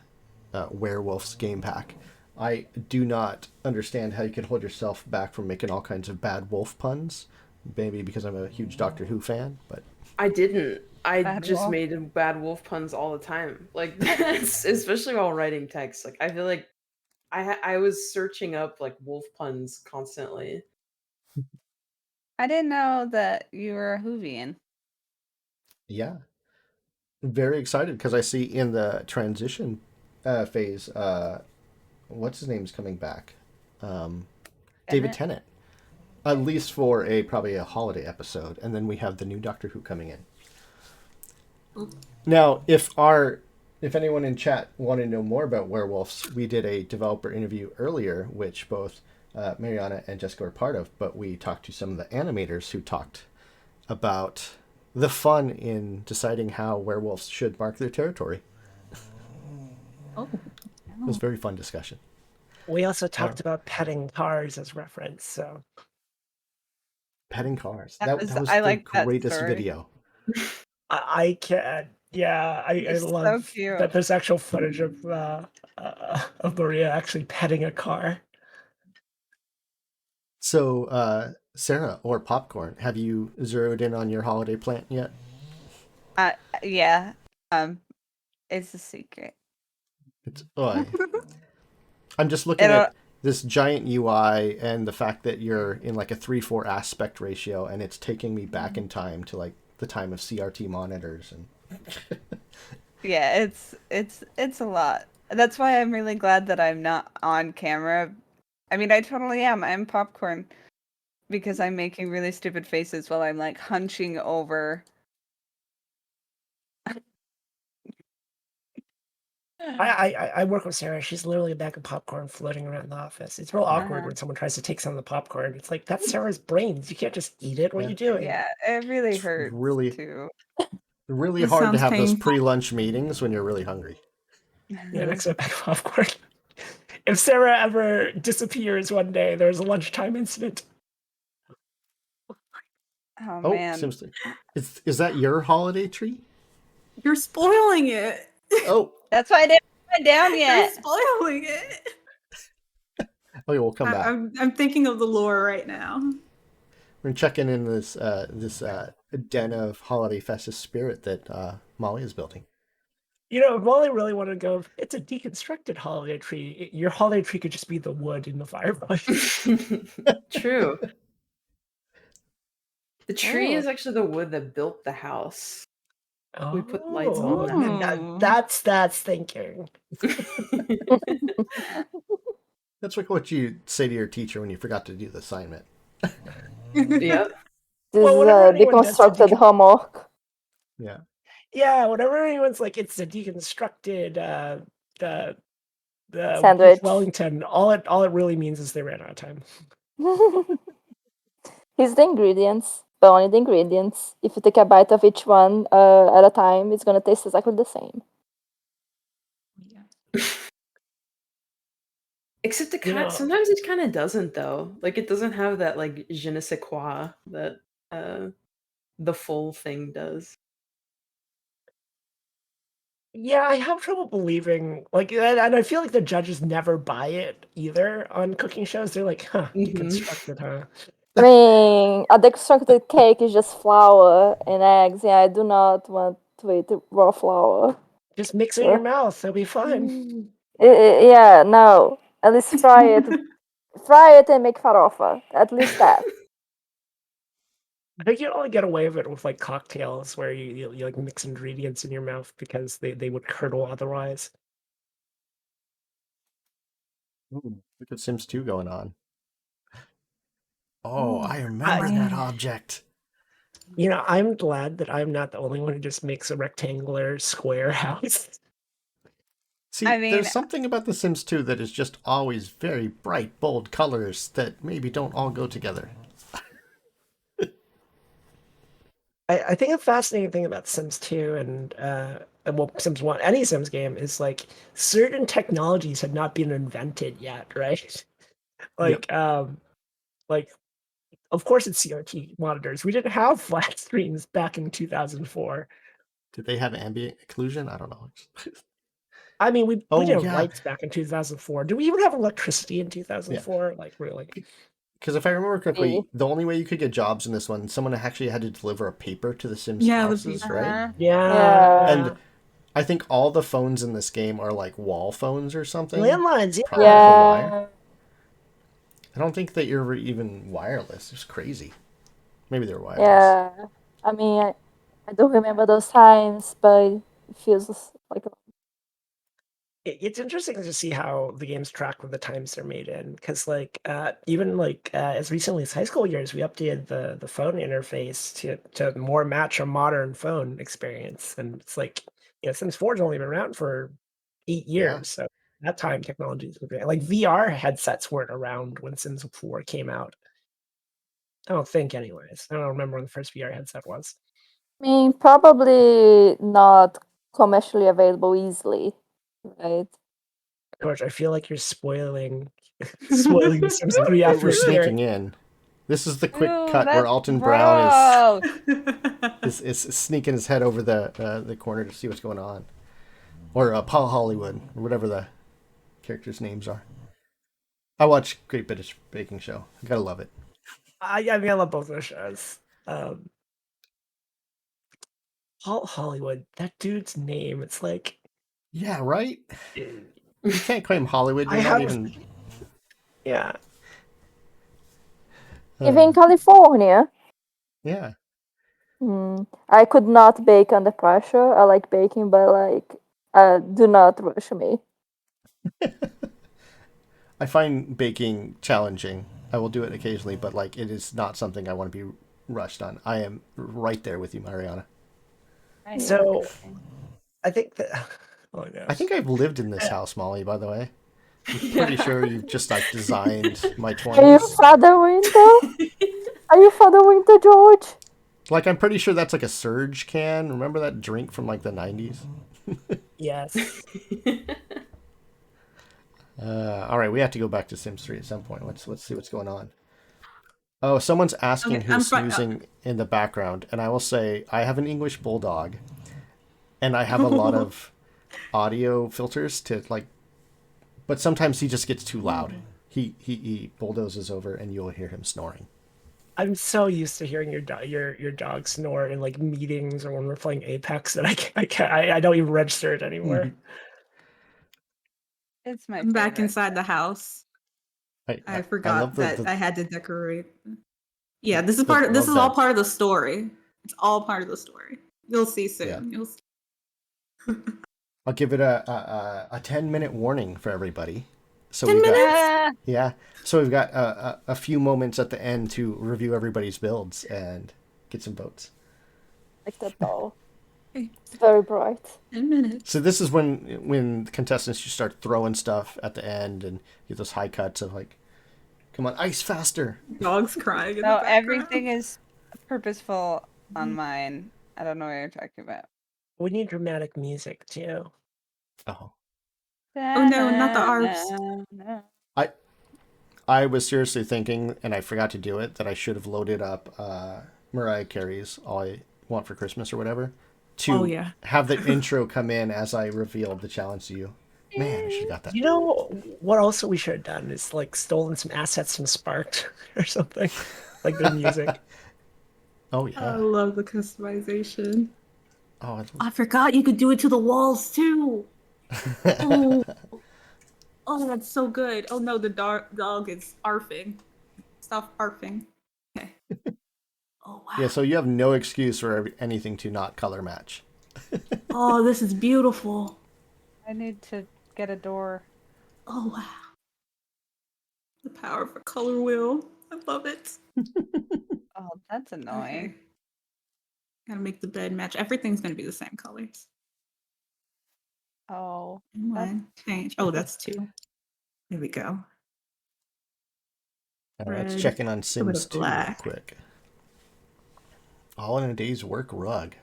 A: werewolves game pack, I do not understand how you can hold yourself back from making all kinds of bad wolf puns. Maybe because I'm a huge Doctor Who fan, but
E: I didn't. I
C: Bad
E: just
C: wolf.
E: made bad wolf puns all the time. Like that's especially while writing text. Like I feel like I was searching up like wolf puns constantly.
C: I didn't know that you were a Whovian.
A: yeah, very excited because I see in the transition phase, what's his name's coming back, David Tennant, at least for probably a holiday episode, and then we have the new Doctor Who coming in. Now, if anyone in chat wanted to know more about werewolves, we did a developer interview earlier, which both Mariana and Jessica were part of, but we talked to some of the animators who talked about the fun in deciding how werewolves should mark their territory.
C: Oh.
A: It was a very fun discussion.
B: We also talked about petting cars as reference. So
A: Petting cars.
C: That
A: That
C: was-
A: was
C: I
A: the
C: like that
A: greatest
C: story.
A: video.
B: I can. Yeah, I
C: It's so
B: love
C: cute.
B: that there's actual footage of Maria actually petting a car.
A: So, Sarah or Popcorn, have you zeroed in on your holiday plant yet?
C: Yeah. It's a secret.
A: I'm just looking
C: It'll-
A: at this giant UI and the fact that you're in like a 3:4 aspect ratio, and it's taking me back in time to like the time of CRT monitors and
C: Yeah, it's a lot. That's why I'm really glad that I'm not on camera. I mean, I totally am. I'm Popcorn because I'm making really stupid faces while I'm like hunching over.
B: I work with Sarah. She's literally a bag of popcorn floating around the office. It's real awkward
C: Uh-huh.
B: when someone tries to take some of the popcorn. It's like, that's Sarah's brains. You can't just eat it. What are
A: Yeah.
B: you doing?
C: Yeah, it really
A: It's
C: hurts
A: really-
C: too.
A: really
D: This
A: hard to
D: sounds
A: have those
D: painful.
A: pre-lunch meetings when you're really hungry.
B: Yeah, next to a bag of popcorn. If Sarah ever disappears one day, there's a lunchtime incident.
C: Oh
A: Oh,
C: man.
A: Sims 3. Is that your holiday tree?
D: You're spoiling it.
A: Oh,
C: That's why I didn't put it down
D: You're
C: yet.
D: spoiling it.
A: okay, we'll come back.
D: I'm thinking of the lore right now.
A: We're checking in this den of holiday festive spirit that Molly is building.
B: If Molly really wanted to go, it's a deconstructed holiday tree. Your holiday tree could just be the wood in the fireplace.
E: True. The tree
C: Oh.
E: is actually the wood that built the house. We put lights
B: Oh,
E: on
C: them.
B: that's thinking.
A: That's like what you say to your teacher when you forgot to do the assignment.
E: Yep.
F: This
B: Well,
F: is
B: whenever
F: a
B: anyone does
F: deconstructed
B: something-
F: homework.
A: Yeah.
B: Yeah, whenever anyone's like, it's a deconstructed the
F: Sandwich.
B: Wellington, all it really means is they ran out of time.
F: Here's the ingredients, but only the ingredients. If you take a bite of each one at a time, it's gonna taste exactly the same.
E: Except the
B: You know-
E: sometimes it kind of doesn't though. Like it doesn't have that like je ne sais quoi that the full thing does.
B: Yeah, I have trouble believing and I feel like the judges never buy it either on cooking shows. They're like, huh,
E: Mhm.
B: deconstructed, huh?
F: I mean, a deconstructed cake is just flour and eggs. Yeah, I do not want to eat raw flour.
B: Just mix it in your mouth. It'll be fine.
F: Yeah, no. At least fry it. Fry it and make farofa. At least that.
B: I think you only get away with it with like cocktails where you like mix ingredients in your mouth because they would curdle otherwise.
A: Ooh, look at Sims 2 going on. Oh, I
B: I-
A: remember that object.
B: You know, I'm glad that I'm not the only one who just makes a rectangular square house.
A: See,
C: I mean-
A: there's something about The Sims 2 that is just always very bright, bold colors that maybe don't all go together.
B: I think a fascinating thing about Sims 2 and well, Sims 1, any Sims game is like certain technologies had not been invented yet, right? Like like of course it's CRT monitors. We didn't have flat screens back in 2004.
A: Did they have ambient occlusion? I don't know.
B: I mean, we
A: Oh,
B: didn't have
A: yeah.
B: lights back in 2004. Do we even have electricity in 2004? Like really?
A: Because if I remember correctly,
F: Yeah.
A: the only way you could get jobs in this one, someone actually had to deliver a paper to the Sims
D: Yeah, the
A: houses,
D: paper.
A: right?
B: Yeah.
A: And I think all the phones in this game are like wall phones or something.
B: Landlines, yeah.
A: Probably off a wire.
F: Yeah.
A: I don't think that you're even wireless. It's crazy. Maybe they're wireless.
F: Yeah. I mean, I don't remember those times, but it feels like
B: It's interesting to see how the games track with the times they're made in, because like even like as recently as high school years, we updated the phone interface to more match a modern phone experience, and it's like, you know, Sims 4's only been around for 8 years,
A: Yeah.
B: so that time technologies like VR headsets weren't around when Sims 4 came out. I don't think, anyways. I don't remember when the first VR headset was.
F: I mean, probably not commercially available easily, right?
B: George, I feel like you're spoiling the Sims 3
A: We're
B: after
A: sneaking in. This is the quick
C: Ew,
A: cut where
C: that's
A: Alton Brown
C: gross.
A: is sneaking his head over the corner to see what's going on, or Paul Hollywood, or whatever the characters' names are. I watch Great British Baking Show. I gotta love it.
B: I mean, I love both those shows. Paul Hollywood, that dude's name, it's like
A: Yeah, right.
B: eh,
A: You can't claim Hollywood. You're
B: I
A: not
B: have-
A: even.
B: yeah.
F: Even in California,
A: Yeah.
F: I could not bake under pressure. I like baking, but like, do not rush me.
A: I find baking challenging. I will do it occasionally, but like it is not something I want to be rushed on. I am right there with you, Mariana.
B: So I think that oh my gosh.
A: I think I've lived in this house, Molly, by the way. I'm pretty sure you've just like designed my
F: Are you
A: 20s.
F: Father Winter? Are you Father Winter, George?
A: Like I'm pretty sure that's like a Surge can. Remember that drink from like the 90s?
B: yes.
A: All right, we have to go back to Sims 3 at some point. Let's see what's going on. Oh, someone's asking
D: Okay, I'm
A: who's
D: fine.
A: snoozing in the background, and I will say I have an English bulldog, and I have a lot of audio filters to like, but sometimes he just gets too loud. He bulldozes over, and you'll hear him snoring.
B: I'm so used to hearing your dog snore in like meetings or when we're playing Apex that I don't even register it anymore.
C: It's my
D: I'm back
C: favorite.
D: inside the house. I forgot
A: love
D: that
A: the
D: I had to decorate. Yeah, this is
A: the-
D: part. This
A: love
D: is all
A: that.
D: part of the story. It's all part of the story. You'll see soon.
A: Yeah.
D: You'll see.
A: I'll give it a 10-minute warning for everybody. So
D: 10
A: we've got,
D: minutes?
A: yeah. So we've got a few moments at the end to review everybody's builds and get some votes.
F: Like that doll.
D: Okay.
F: It's very bright.
D: 10 minutes.
A: So this is when the contestants just start throwing stuff at the end and get those high cuts of like, come on, ice faster.
D: Dogs crying. In the
C: No,
D: background.
C: everything is purposeful on mine. I don't know what you're talking about.
B: We need dramatic music too.
A: Oh.
D: Oh, no, not the ARPs.
A: I was seriously thinking, and I forgot to do it, that I should have loaded up Mariah Carey's All I Want for Christmas or whatever to
D: Oh, yeah.
A: have the intro come in as I revealed the challenge to you. Man, I should have got that.
B: You know what also we should have done is like stolen some assets from Sparked or something. like their music.
A: Oh
D: I
A: yeah.
D: love the customization.
A: Oh,
D: I forgot you could do it to the walls too. Oh, oh, that's so good. Oh no, the dog is arfing. Stop arfing. Okay. Oh wow.
A: yeah. So you have no excuse for anything to not color match.
D: Oh, this is beautiful.
C: I need to get a door.
D: Oh wow. The power of a color wheel. I love it.
C: Oh, that's annoying.
D: Okay. Gotta make the bed match. Everything's gonna be the same colors.
C: Oh,
D: One, change. Oh, that's two. There we go.
A: Let's
D: Red,
A: check in on
D: a bit
A: Sims
D: of
A: 2 real
D: black.
A: quick. All in a day's work rug.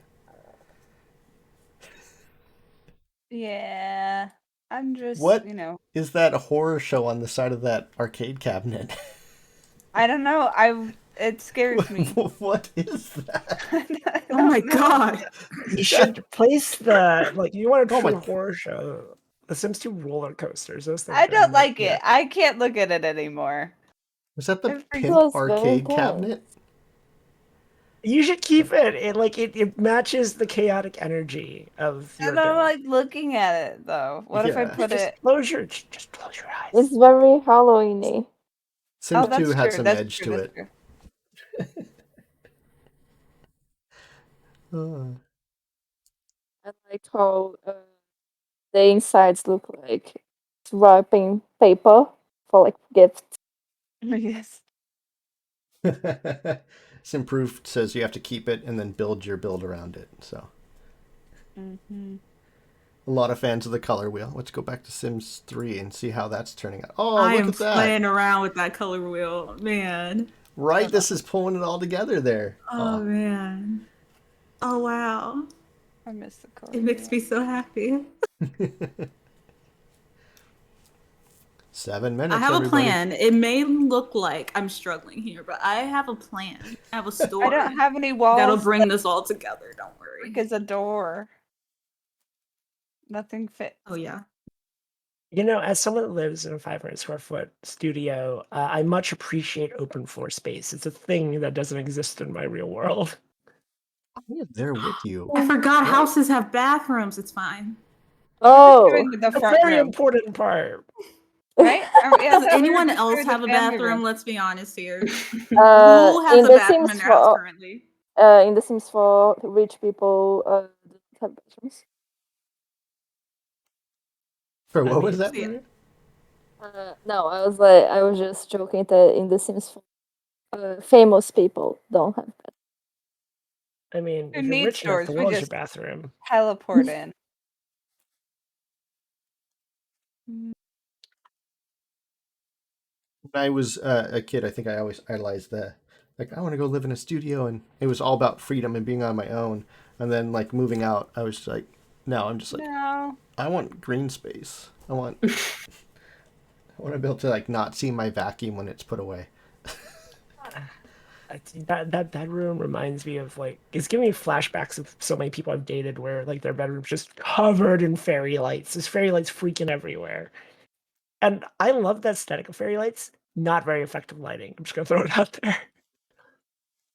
C: yeah. I'm just,
A: What?
C: you know,
A: Is that a horror show on the side of that arcade cabinet?
C: I don't know. It scares me.
A: What is that?
C: I
D: Oh my
C: don't know.
D: god.
B: You should place the you want a
A: Oh
B: true
A: my-
B: horror show. The Sims 2 roller coasters. Those things.
C: I
B: are
C: don't
B: nuts.
C: like
B: Yeah.
C: it. I can't look at it anymore.
A: Was that the
C: It freaks-
A: pimp
F: It was very
A: arcade
F: intense.
A: cabinet?
B: You should keep it. It matches the chaotic energy of
C: I
B: your
C: don't
B: build.
C: like looking at it though. What if I
A: Yeah.
C: put it?
B: Just close your eyes.
F: It's very Halloweeny.
A: Sims
C: Oh, that's
A: 2 had
C: true.
A: some
C: That's
A: edge
C: true.
A: to
C: That's
A: it.
C: true.
F: I like how the insides look like wrapping paper for like gifts.
C: Yes.
A: Simproof says you have to keep it and then build your build around it. So
C: Mm-hmm.
A: a lot of fans of the color wheel. Let's go back to Sims 3 and see how that's turning out. Oh,
D: I
A: look
D: am
A: at that.
D: playing around with that color wheel. Man.
A: Right, this is pulling it all together there.
D: Oh man. Oh wow.
C: I miss the color.
D: It makes me so happy.
A: 7 minutes,
D: I have
A: everybody.
D: a plan. It may look like I'm struggling here, but I have a plan. I have a story
C: I don't have any walls.
D: that'll bring this all together. Don't worry.
C: Because a door. Nothing fits.
D: Oh yeah.
B: As someone that lives in a 500 square foot studio, I much appreciate open floor space. It's a thing that doesn't exist in my real world.
A: I'm there with you.
D: I forgot
A: Right.
D: houses have bathrooms. It's fine.
F: Oh,
C: Doing with the
B: A
C: front
B: very
C: room,
B: important part.
C: right?
D: Does anyone else have a bathroom? Let's be honest here. Who has
F: in
D: a
F: The
D: bathroom in
F: Sims
D: their house
F: 4,
D: currently?
F: in The Sims 4, rich people don't have bathrooms.
A: For
B: I
A: what
B: mean,
A: was that?
D: yeah.
A: Maria?
F: No, I was just joking that in The Sims 4, famous people don't have bathrooms.
B: I mean,
C: Who
B: if you're
C: needs
B: rich enough,
C: stores?
B: the
C: We
B: world's your
C: just-
B: bathroom.
C: Teleport in.
A: When I was a kid, I think I always idolized I want to go live in a studio, and it was all about freedom and being on my own. And then moving out, I was like, no, I'm just like,
C: No.
A: I want green space. I want to be able to not see my vacuum when it's put away.
B: That room reminds me of it's giving me flashbacks of so many people I've dated where their bedroom's just covered in fairy lights. There's fairy lights freaking everywhere. And I love the aesthetic of fairy lights. Not very effective lighting. I'm just gonna throw it out there.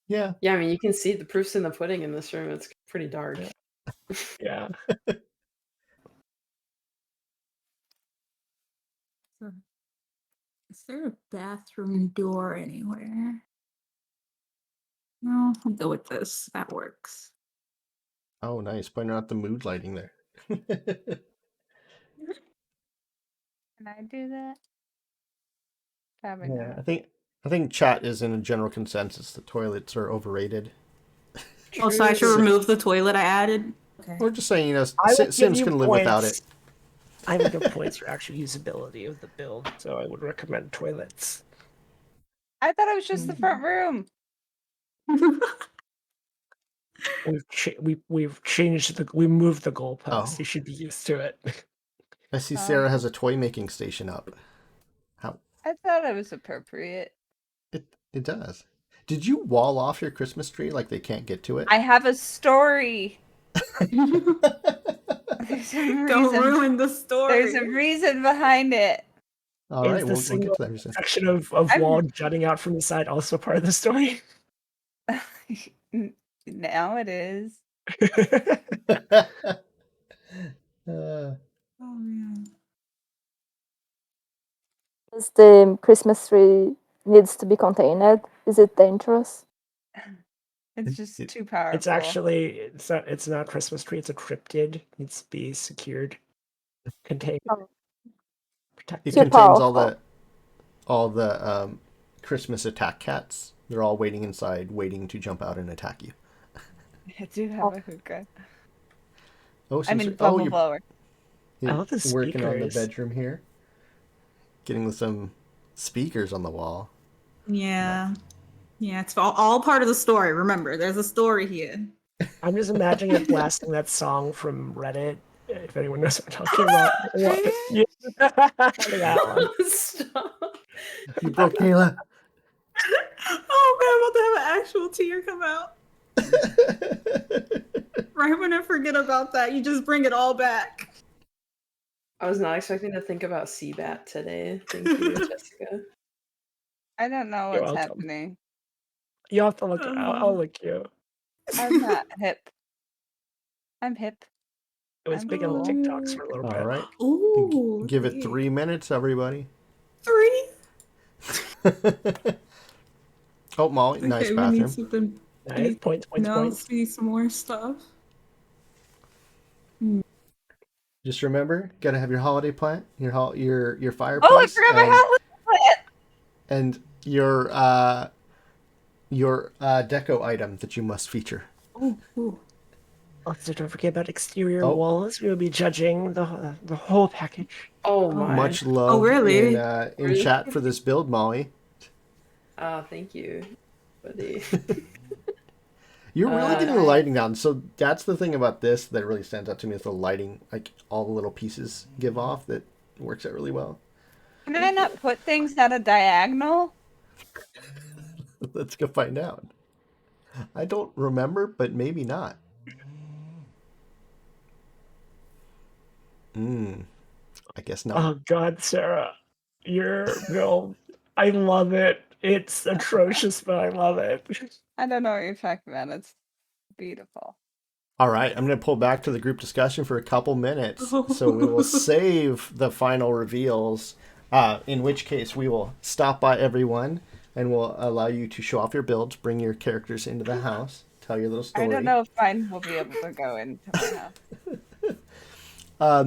A: Yeah.
E: Yeah, I mean, you can see the proofs in the pudding in this room. It's pretty dark.
B: Yeah.
D: Is there a bathroom door anywhere? No, I'll go with this. That works.
A: Oh, nice. Pointing out the mood lighting there.
C: Can I do that? Probably
A: Yeah,
C: not.
A: I think chat is in a general consensus that toilets are overrated.
D: Oh, so I should remove the toilet I added? Okay.
A: We're just saying,
B: I will give
A: Sims
B: you
A: can live without
B: points.
A: it.
B: I would give points for actual usability of the build, so I would recommend toilets.
C: I thought it was just the front room.
B: We've changed we moved the goalpost.
A: Oh.
B: You should be used to it.
A: I see Sarah has a toy making station up. How
C: I thought it was appropriate.
A: it does. Did you wall off your Christmas tree like they can't get to it?
C: I have a story. There's a
D: Don't
C: reason.
D: ruin the story.
C: There's a reason behind it.
A: All right,
B: Is the
A: we'll get
B: single
A: to that. Reason.
B: section of wall jutting out from the side also part of the story?
C: Now it is.
A: Uh,
D: Oh man.
F: Is the Christmas tree needs to be contained? Is it dangerous?
C: It's just
A: it-
C: too powerful.
B: It's actually it's not a Christmas tree. It's a cryptid. Needs to be secured, contained,
F: Oh.
A: it
B: protected.
F: Too
A: contains
F: powerful.
A: all the Christmas attack cats. They're all waiting inside, waiting to jump out and attack you.
C: I do have a hookah.
A: Oh,
C: I mean,
A: you're
C: bumbleblower.
B: I love the
A: working on the
B: speakers.
A: bedroom here, getting some speakers on the wall.
D: Yeah. Yeah, it's all part of the story. Remember, there's a story here.
B: I'm just imagining it blasting that song from Reddit. If anyone knows what I'm talking about. Yeah. That one.
E: Stop.
A: You broke Kayla.
D: Oh man, I'm about to have an actual tear come out. Right when I forget about that, you just bring it all back.
E: I was not expecting to think about CBAT today. Thank you, Jessica.
C: I don't know
B: You're
C: what's
B: welcome.
C: happening.
B: You have to look. I'll look you.
C: I'm not hip. I'm hip.
B: It was
C: I'm
B: big on the
C: cool.
B: TikToks for a little
A: All
B: bit.
A: right,
D: Ooh,
A: give it 3 minutes, everybody.
D: 3.
A: Oh, Molly, nice
D: Okay, we
A: bathroom.
D: need something.
B: Nice. Points.
D: No, we need some more stuff.
A: Just remember, gotta have your holiday plant, your fireplace,
C: Oh, I forgot my house plant.
A: and your deco item that you must feature.
D: Ooh.
B: Also, don't forget about exterior
A: Oh.
B: walls. We will be judging the whole package.
E: Oh my.
A: Much love
D: really?
A: in
E: Really?
A: chat for this build, Molly.
E: Oh, thank you, buddy.
A: You're really getting the
E: I-
A: lighting down. So that's the thing about this that really stands out to me is the lighting, like all the little pieces give off that works out really well.
C: Can I not put things at a diagonal?
A: Let's go find out. I don't remember, but maybe not. I guess not.
B: Oh God, Sarah, your build. I love it. It's atrocious, but I love it.
C: I don't know what you're talking about. It's beautiful.
A: All right, I'm going to pull back to the group discussion for a couple minutes. So we will save the final reveals, in which case we will stop by everyone and we'll allow you to show off your builds, bring your characters into the house, tell your little story.
C: I don't know if mine will be able to go into my house.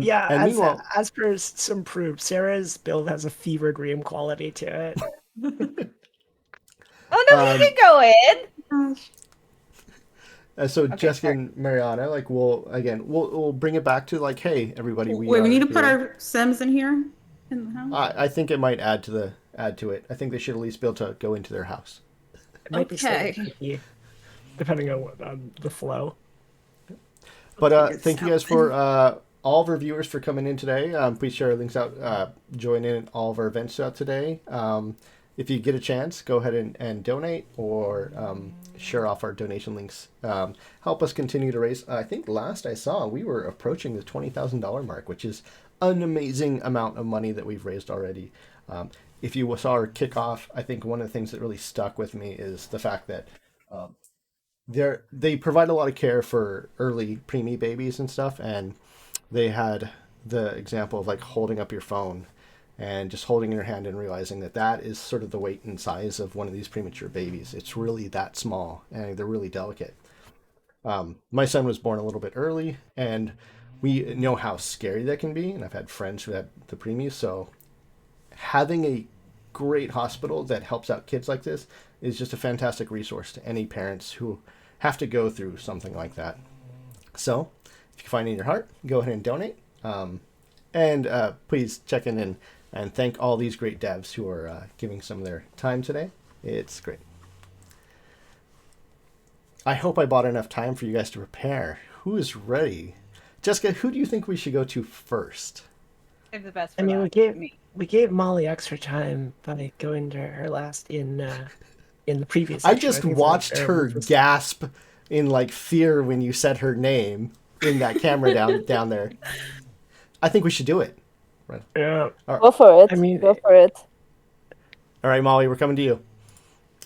B: Yeah,
A: and
B: as,
A: meanwhile,
B: as per some proof, Sarah's build has a fever dream quality to it.
C: Oh no, he can go in.
A: so
C: Okay,
A: Jessica
C: sorry.
A: and Mariana, like we'll bring it back to like, hey, everybody,
D: Wait, we need to put
A: here.
D: our Sims in here in the house.
A: I think it might add to it. I think they should at least be able to go into their house.
B: It might be
D: Okay.
B: slightly tricky, depending on the flow.
A: But thank you guys for all of our viewers for coming in today. Please share our links out. Join in all of our events out today. If you get a chance, go ahead and donate or share off our donation links. Help us continue to raise. I think last I saw, we were approaching the $20,000 mark, which is an amazing amount of money that we've raised already. If you saw our kickoff, I think one of the things that really stuck with me is the fact that they provide a lot of care for early preemie babies and stuff, and they had the example of like holding up your phone and just holding in your hand and realizing that that is sort of the weight and size of one of these premature babies. It's really that small, and they're really delicate. My son was born a little bit early, and we know how scary that can be, and I've had friends who had the preemies, so having a great hospital that helps out kids like this is just a fantastic resource to any parents who have to go through something like that. So if you find it in your heart, go ahead and donate. And please check in and thank all these great devs who are giving some of their time today. It's great. I hope I bought enough time for you guys to prepare. Who is ready? Jessica, who do you think we should go to first?
C: Save the best
B: I
C: for
B: mean,
C: last.
B: we gave Molly extra time by going to her last in the previous.
A: I
B: section.
A: just
B: think it's
A: watched
B: very
A: her
B: interesting.
A: gasp in like fear when you said her name in that camera down there. I think we should do it. Right.
B: Yeah.
F: Go for it.
B: I mean,
F: Go for it.
A: All right, Molly, we're coming to you.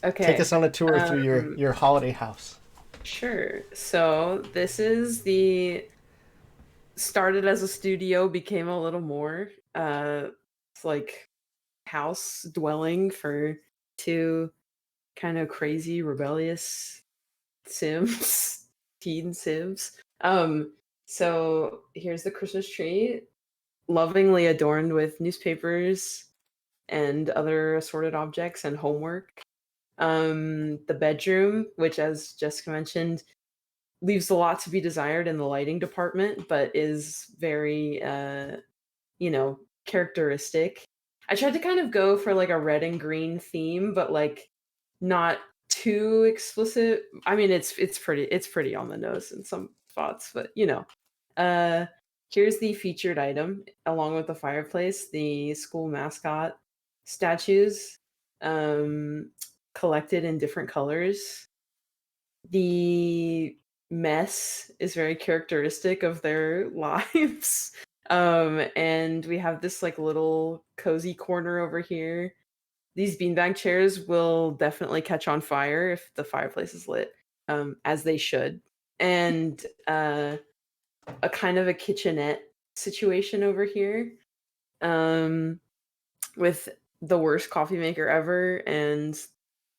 E: Okay.
A: Take us on a tour through your holiday house.
E: Sure. So this is started as a studio, became a little more. It's like house dwelling for two kind of crazy, rebellious Sims, teen Sims. So here's the Christmas tree, lovingly adorned with newspapers and other assorted objects and homework. The bedroom, which, as Jessica mentioned, leaves a lot to be desired in the lighting department, but is very, characteristic. I tried to kind of go for like a red and green theme, but like not too explicit. I mean, it's pretty on the nose in some spots, but here's the featured item along with the fireplace, the school mascot statues, collected in different colors. The mess is very characteristic of their lives. And we have this like little cozy corner over here. These beanbag chairs will definitely catch on fire if the fireplace is lit, as they should. And a kind of a kitchenette situation over here, with the worst coffee maker ever, and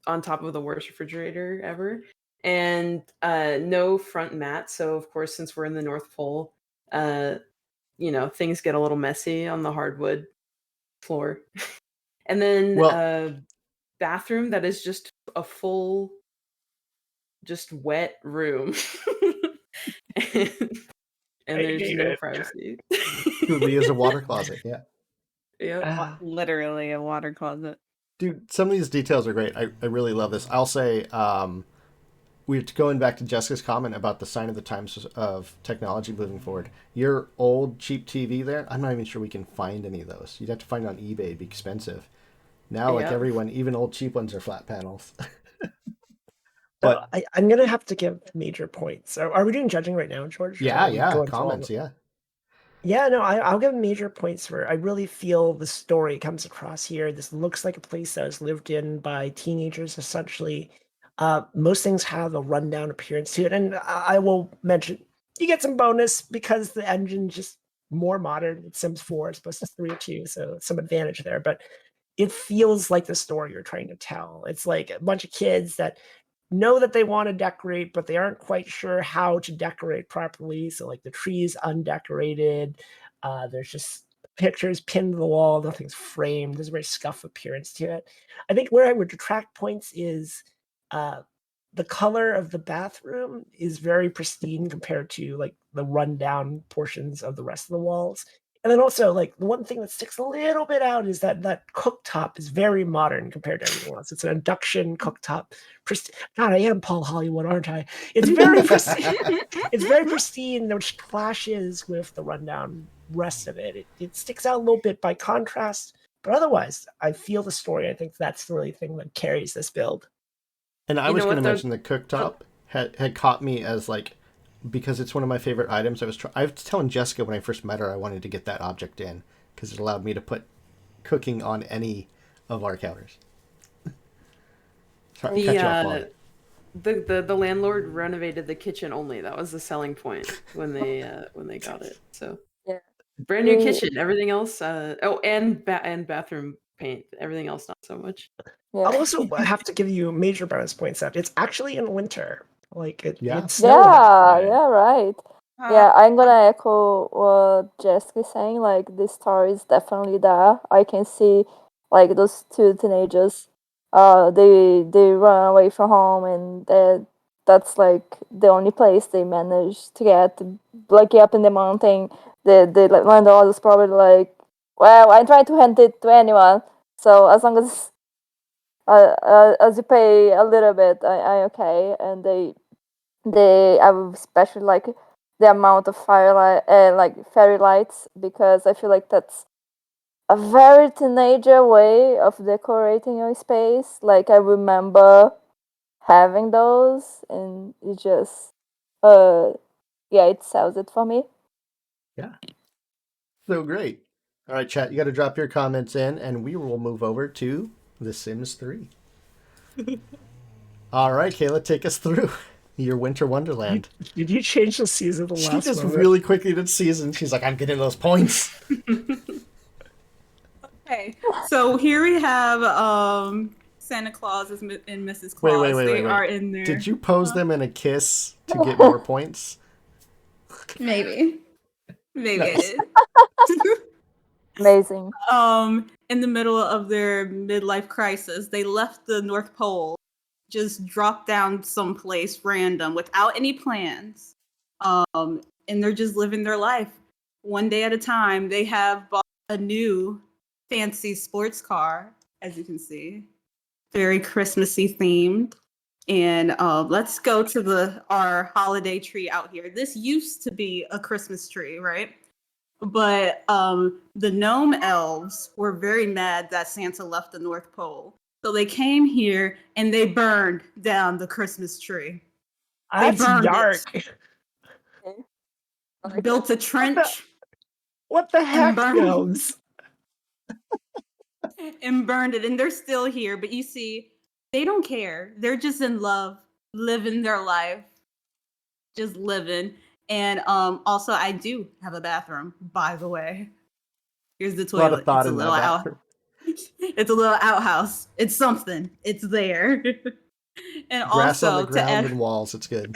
E: on top of the worst refrigerator ever, and no front mat. So of course, since we're in the North Pole, things get a little messy on the hardwood floor. And then a bathroom that is just a full, just wet room. and there's no privacy.
A: Truly is a water closet. Yeah.
E: Yeah.
C: Literally a water closet.
A: Dude, some of these details are great. I really love this. I'll say, we're going back to Jessica's comment about the sign of the times of technology moving forward. Your old cheap TV there, I'm not even sure we can find any of those. You'd have to find it on eBay. It'd be expensive. Now, like everyone, even old cheap ones are flat panels.
B: But I'm going to have to give major points. So are we doing judging right now, George?
A: Yeah. Comments, yeah.
B: Yeah, no, I'll give major points for. I really feel the story comes across here. This looks like a place that was lived in by teenagers, essentially. Most things have a rundown appearance to it, and I will mention you get some bonus because the engine's just more modern. It's Sims 4 as opposed to 3 or 2, so some advantage there. But it feels like the story you're trying to tell. It's like a bunch of kids that know that they want to decorate, but they aren't quite sure how to decorate properly. So like the tree's undecorated. There's just pictures pinned to the wall. Nothing's framed. There's a very scuff appearance to it. I think where I would detract points is the color of the bathroom is very pristine compared to like the rundown portions of the rest of the walls. And then also, like, the one thing that sticks a little bit out is that cooktop is very modern compared to everything else. It's an induction cooktop. God, I am Paul Hollywood, aren't I? It's very pristine. It's very pristine, which clashes with the rundown rest of it. It sticks out a little bit by contrast, but otherwise, I feel the story. I think that's the really thing that carries this build.
A: And I was going to mention the cooktop had caught me as like, because it's one of my favorite items. I was telling Jessica when I first met her I wanted to get that object in because it allowed me to put cooking on any of our counters. Sorry, cut you off, Molly.
E: The landlord renovated the kitchen only. That was the selling point when they got it. So
F: Yeah.
E: Brand new kitchen. Everything else, and bathroom paint. Everything else not so much.
F: Yeah.
B: I'll also have to give you major bonus points that it's actually in winter. Like it
A: Yeah.
B: snowed
F: Yeah,
B: outside.
F: yeah, right. Yeah, I'm gonna echo what Jessica's saying. Like, this story is definitely there. I can see, like, those two teenagers. They run away from home, and that's like the only place they manage to get. Like, up in the mountain. The like landlord is probably like, well, I try to hand it to anyone. So as long as you pay a little bit, I okay. And I would especially like the amount of firelight, like fairy lights, because I feel like that's a very teenager way of decorating your space. Like, I remember having those, and it just, yeah, it sells it for me.
A: Yeah. So great. All right, chat, you got to drop your comments in, and we will move over to The Sims 3. All right, Kayla, take us through your winter wonderland.
B: Did you change the season the
A: She
B: last
A: just
B: moment?
A: really quickly did season. She's like, I'm getting those points.
D: Okay, so here we have Santa Claus and Mrs. Claus.
A: Wait.
D: They are in there.
A: Did you pose them in a kiss to get more points?
C: Maybe.
D: Maybe
A: Nice.
D: it is.
F: Amazing.
D: In the middle of their midlife crisis, they left the North Pole, just dropped down someplace random without any plans. And they're just living their life one day at a time. They have bought a new fancy sports car, as you can see, very Christmassy themed. And let's go to our holiday tree out here. This used to be a Christmas tree, right? But the gnome elves were very mad that Santa left the North Pole. So they came here and they burned down the Christmas tree.
B: That's
D: burned it.
B: dark.
D: Built a trench
B: What the heck,
D: burned-
B: gnomes?
D: and burned it. And they're still here. But you see, they don't care. They're just in love, living their life, just living. And also, I do have a bathroom, by the way. Here's the
A: A lot
D: toilet.
A: of thought
D: It's a
A: in
D: little
A: that
D: out.
A: bathroom.
D: It's a little outhouse. It's something. It's there. And
A: Grass
D: also
A: on the
D: to
A: ground
D: add,
A: and walls. It's good.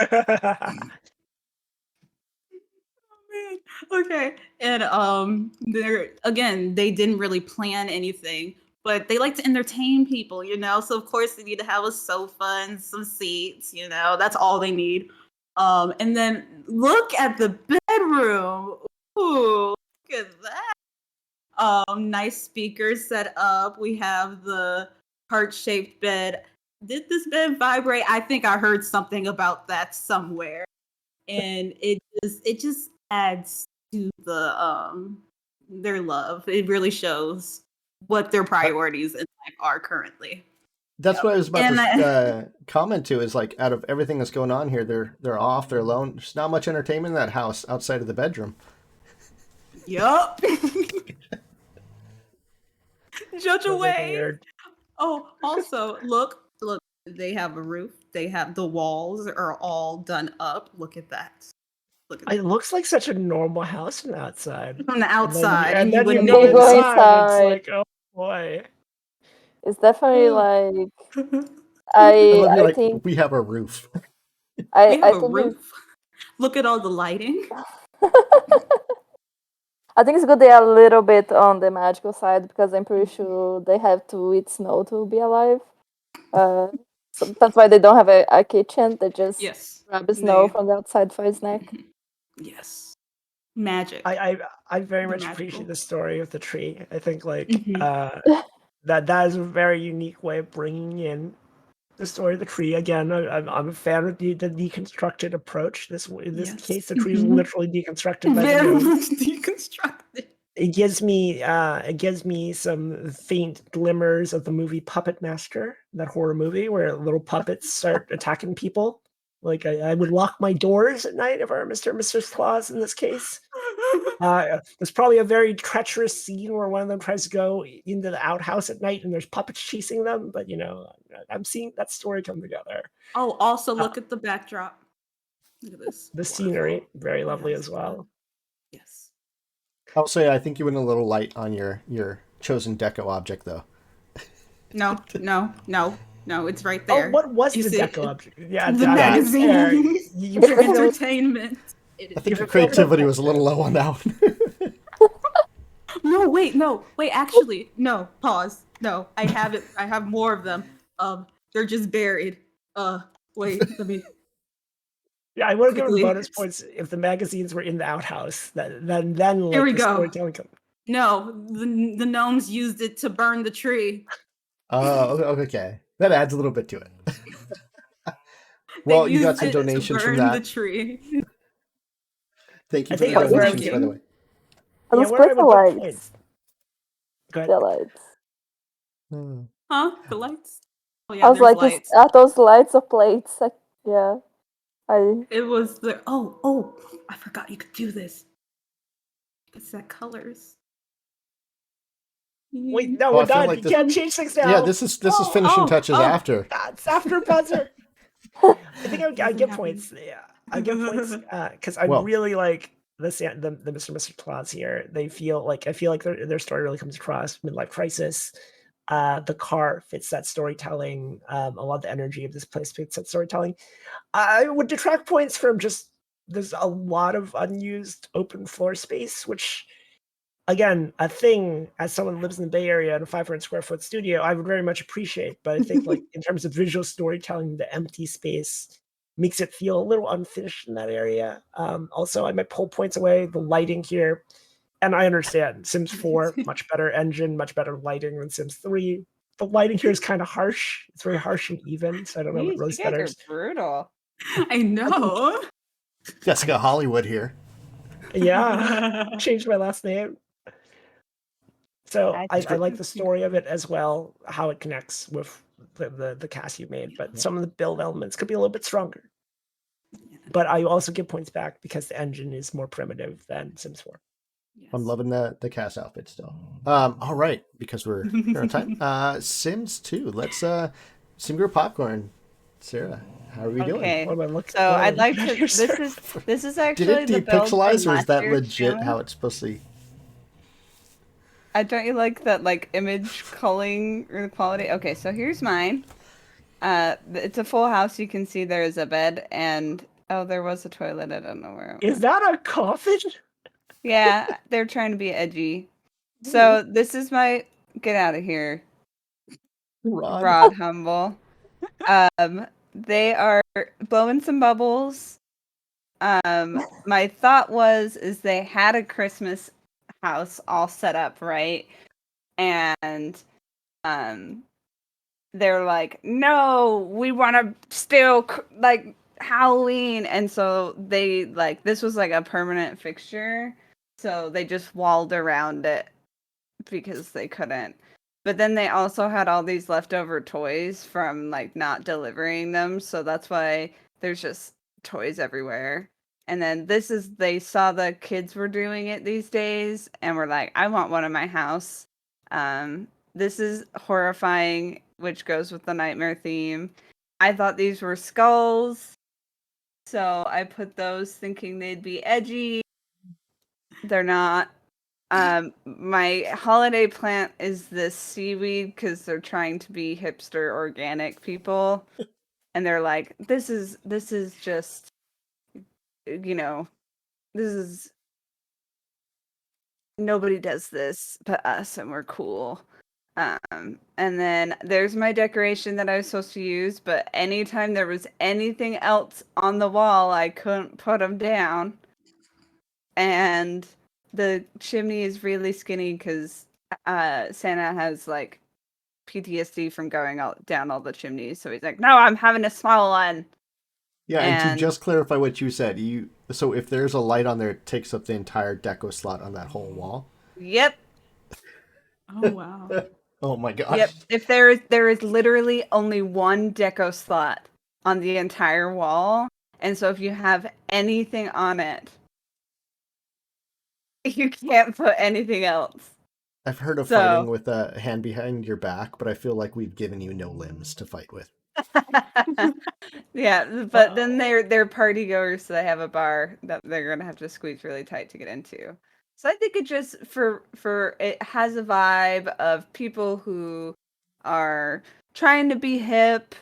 D: okay. And they didn't really plan anything, but they like to entertain people, So of course they need to have a sofa and some seats, That's all they need. And then look at the bedroom. Ooh, look at that. Nice speakers set up. We have the heart-shaped bed. Did this bed vibrate? I think I heard something about that somewhere. And it just adds to their love. It really shows what their priorities in life are currently.
A: That's what I was about
D: And
A: to comment to. Is like, out of everything that's going on here, they're off, they're alone. There's not much entertainment in that house outside of the bedroom.
D: Yup. Judge
B: That's
D: away.
B: weird.
D: Oh, also, look, they have a roof. They have the walls are all done up. Look at that. Look at
B: It
D: that.
B: looks like such a normal house from the outside.
D: From the outside,
B: And
D: and you
B: then
D: wouldn't
B: you go
F: They go
D: even
B: inside,
F: inside.
B: it's like, oh boy.
F: It's definitely
D: Oh.
F: like
A: I love you,
F: I
A: like,
F: think
A: we have a roof.
D: we
F: I
D: have a
F: think
D: roof. Look at all the lighting.
F: I think it's good they are a little bit on the magical side because I'm pretty sure they have to eat snow to be alive. So that's why they don't have a kitchen. They just
D: Yes.
F: grab the snow
D: They-
F: from the outside for his neck.
D: Yes. Magic.
B: I very
D: They're
B: much
D: magical.
B: appreciate the story of the tree. I think like
D: Mhm.
B: that is a very unique way of bringing in the story of the tree. Again, I'm a fan of the deconstructed approach. In this
D: Yes.
B: case, the tree is
D: Mhm.
B: literally deconstructed by the
D: Very
B: gnome.
D: much deconstructed.
B: It gives me some faint glimmers of the movie Puppet Master, that horror movie where little puppets start attacking people. Like I would lock my doors at night if I were Mr. and Mrs. Claus in this case. There's probably a very treacherous scene where one of them tries to go into the outhouse at night and there's puppets chasing them. But I'm seeing that story come together.
D: Oh, also look at the backdrop. Look at this.
B: The scenery, very lovely
D: Yes.
B: as well.
D: Yes.
A: I'll say I think you went a little light on your chosen deco object, though.
D: No. It's right
B: Oh,
D: there.
B: what was
D: You
B: the
D: see?
B: deco object? Yeah,
D: The
B: that's fair.
D: magazine.
B: You
D: For
B: fulfilled-
D: entertainment.
A: I think your creativity was a little low on that one.
D: No, wait, actually, no, pause. No, I have it. I have more of them. They're just buried. Wait, let me.
B: Yeah, I would have given
D: Quickly.
B: bonus points if the magazines were in the outhouse. Then like
D: Here we
B: the
D: go.
B: storytelling.
D: No, the gnomes used it to burn the tree.
A: Oh, okay. That adds a little bit to it.
D: They
A: Well, you got
D: used
A: some
D: it to
A: donations from
D: burn
A: that.
D: the tree.
A: Thank you
B: I
A: for the
B: think that's where
A: donations,
B: I'm
A: by the way.
F: And
B: Yeah,
F: the
B: where I
F: split
B: would put
F: lights.
B: points. Go ahead.
F: The lights.
D: Huh? The lights? Oh yeah,
F: I was
D: there's
F: like,
D: lights.
F: are those lights or plates? Like, yeah.
D: It was the oh, I forgot you could do this. You could set colors.
B: Wait, no,
A: Oh,
B: we're
A: I feel
B: done.
A: like
B: You
A: this-
B: can't change things now.
A: Yeah, this is finishing touches after.
B: That's after buzzer. I think I
D: Doesn't
B: give
D: happen.
B: points. Yeah, I give points because I
A: Well-
B: really like the Mr. Claus here. I feel like their story really comes across. Midlife crisis. The car fits that storytelling. A lot of the energy of this place fits that storytelling. I would detract points from just there's a lot of unused open floor space, which again, a thing as someone who lives in the Bay Area in a 500 square foot studio, I would very much appreciate. But I think like in terms of visual storytelling, the empty space makes it feel a little unfinished in that area. Also, I might pull points away. The lighting here, and I understand Sims 4, much better engine, much better lighting than Sims 3. The lighting here is kind of harsh. It's very harsh and even, so I don't know what
C: Jeez,
B: really
C: you guys
B: matters.
C: are brutal.
D: I know.
A: Jessica Hollywood here.
B: Yeah, changed my last name. So I
C: That's
B: like the story of it as well, how it connects with the cast you made, but some of the build elements could be a little bit stronger. But I also give points back because the engine is more primitive than Sims 4.
A: I'm loving the cast outfit still. All right, because we're on time. Sims 2. Let's Sim Group Popcorn. Sarah, how are we doing?
C: Okay.
B: What am I looking?
C: So
B: what am I
C: I'd like
B: looking
C: to.
B: at here,
C: This
B: sir?
C: is
A: Did
C: actually
A: it
C: the build from
A: depixelize, or is
C: last
A: that
C: year's
A: legit
C: challenge.
A: how it's supposed to be?
C: Don't you like that like image culling or the quality? Okay, so here's mine. It's a full house. You can see there is a bed and there was a toilet. I don't know where.
B: Is that a coffin?
C: Yeah, they're trying to be edgy. So this is my get out of here, Rod Humble. They are blowing some bubbles. My thought is they had a Christmas house all set up, right? And they're like, no, we want to still like Halloween, and so they like this was like a permanent fixture, so they just walled around it because they couldn't. But then they also had all these leftover toys from like not delivering them, so that's why there's just toys everywhere. And then they saw the kids were doing it these days and were like, I want one in my house. This is horrifying, which goes with the nightmare theme. I thought these were skulls, so I put those thinking they'd be edgy. They're not. My holiday plant is this seaweed because they're trying to be hipster organic people, and they're like, this is just, this is nobody does this but us, and we're cool. And then there's my decoration that I was supposed to use, but anytime there was anything else on the wall, I couldn't put them down. And the chimney is really skinny because Santa has like PTSD from going down all the chimneys. So he's like, no, I'm having a small one.
A: Yeah, and to just clarify what you said, so if there's a light on there, it takes up the entire deco slot on that whole wall.
C: Yep.
D: Oh wow.
A: Oh my gosh.
C: Yep. If there is literally only one deco slot on the entire wall, and so if you have anything on it, you can't put anything else.
A: I've heard of fighting with a hand behind your back, but I feel like we've given you no limbs to fight with.
C: Yeah, but then they're party goers, so they have a bar that they're gonna have to squeeze really tight to get into. So I think it just for it has a vibe of people who are trying to be hip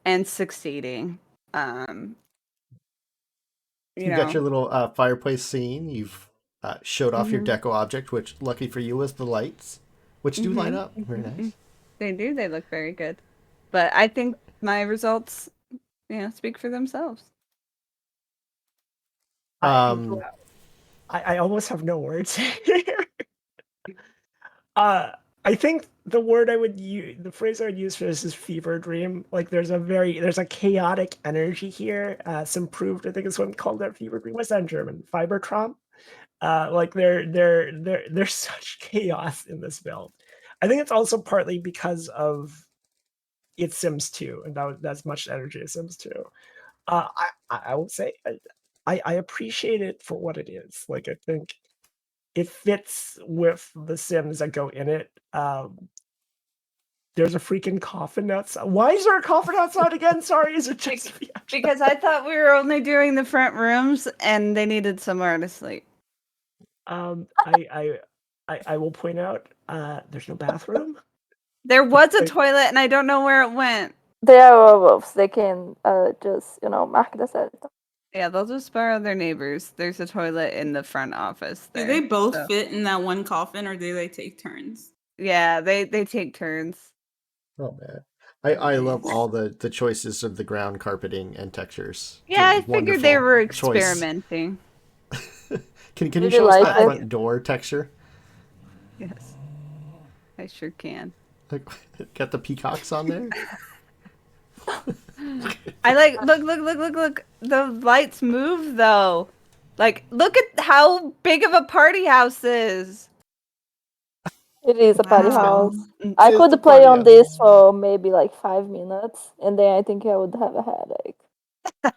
C: and succeeding. You
A: got your little fireplace scene. You've showed off your
C: Mm-hmm.
A: deco object, which lucky for you was the lights, which do light up. Very nice.
C: They do. They look very good. But I think my results, speak for themselves.
B: I almost have no words here. I think the word I would use, the phrase I would use for this is fever dream. Like there's a chaotic energy here. Some proved, I think is what we called that fever dream. What's that in German? Fibertraum. Like there's such chaos in this build. I think it's also partly because of it's Sims 2, and that's much energy as Sims 2. I will say I appreciate it for what it is. Like I think it fits with the Sims that go in it. There's a freaking coffin outside. Why is there a coffin outside again? Sorry, is it just
C: Because I thought we were only doing the front rooms and they needed somewhere to sleep.
B: I will point out there's no bathroom.
C: There was a toilet and I don't know where it went.
F: They are werewolves. They can just mark the set.
C: Yeah, they'll just borrow their neighbors. There's a toilet in the front office.
D: Do they both fit in that one coffin, or do they take turns?
C: Yeah, they take turns.
A: Oh man, I love all the choices of the ground carpeting and textures.
C: Yeah, I
A: Wonderful
C: figured they were
A: choice.
C: experimenting.
A: Can you
F: Really
A: show us
F: like
A: that
F: it.
A: front door texture?
C: Yes, I sure can.
A: Like, got the peacocks on there.
C: I like look. The lights move though. Like, look at how big of a party house is.
F: It is a party
D: Wow.
F: house. I
A: It's
F: could
A: a
F: play
A: party
F: on
A: house.
F: this for maybe like 5 minutes, and then I think I would have a headache.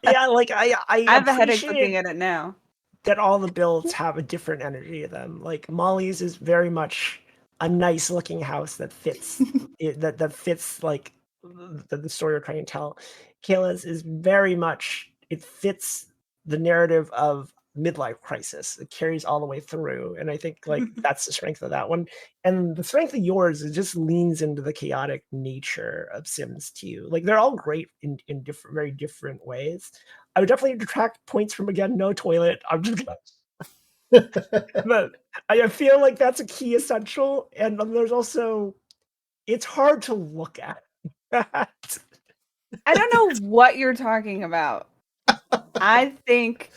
B: Yeah, like I
C: I have a headache
B: appreciate
C: looking at it now.
B: that all the builds have a different energy to them. Like Molly's is very much a nice looking house that fits that fits like the story you're trying to tell. Kayla's is very much it fits the narrative of midlife crisis. It carries all the way through, and I think like that's the strength of that one. And the strength of yours is just leans into the chaotic nature of Sims 2. Like they're all great in different, very different ways. I would definitely detract points from again, no toilet. I'm just but I feel like that's a key essential. And there's also it's hard to look at.
C: I don't know what you're talking about. I think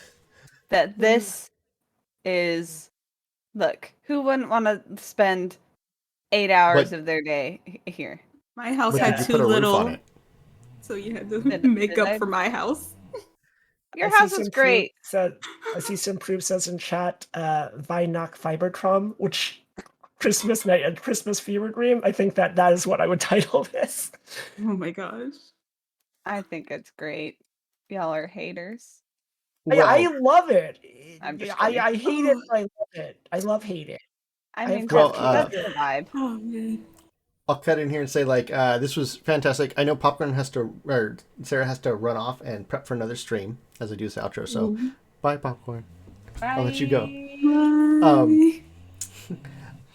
C: that this is look, who wouldn't want to spend 8 hours
A: But-
C: of their day here?
D: My house
A: But
D: had
A: did you
D: too
A: put a roof
D: little,
A: on it?
D: so you had to
C: Did
D: make up
C: I?
D: for my house.
C: Your
B: I see
C: house
B: some
C: is
B: proof
C: great.
B: I see some proof says in chat, Vinak Fibertrum, which Christmas night and Christmas fever dream. I think that is what I would title this.
D: Oh my gosh.
C: I think it's great. Y'all are haters.
B: I love it.
C: I'm just
B: I
C: kidding.
B: hate it, but I love it. I love hate it.
C: I
B: I
C: mean,
B: have
A: Well,
C: that's the vibe.
D: Oh man.
A: I'll cut in here and say like this was fantastic. I know Popcorn has to or Sarah has to run off and prep for another stream as I do this outro. So bye Popcorn. I'll let you go.
D: Bye.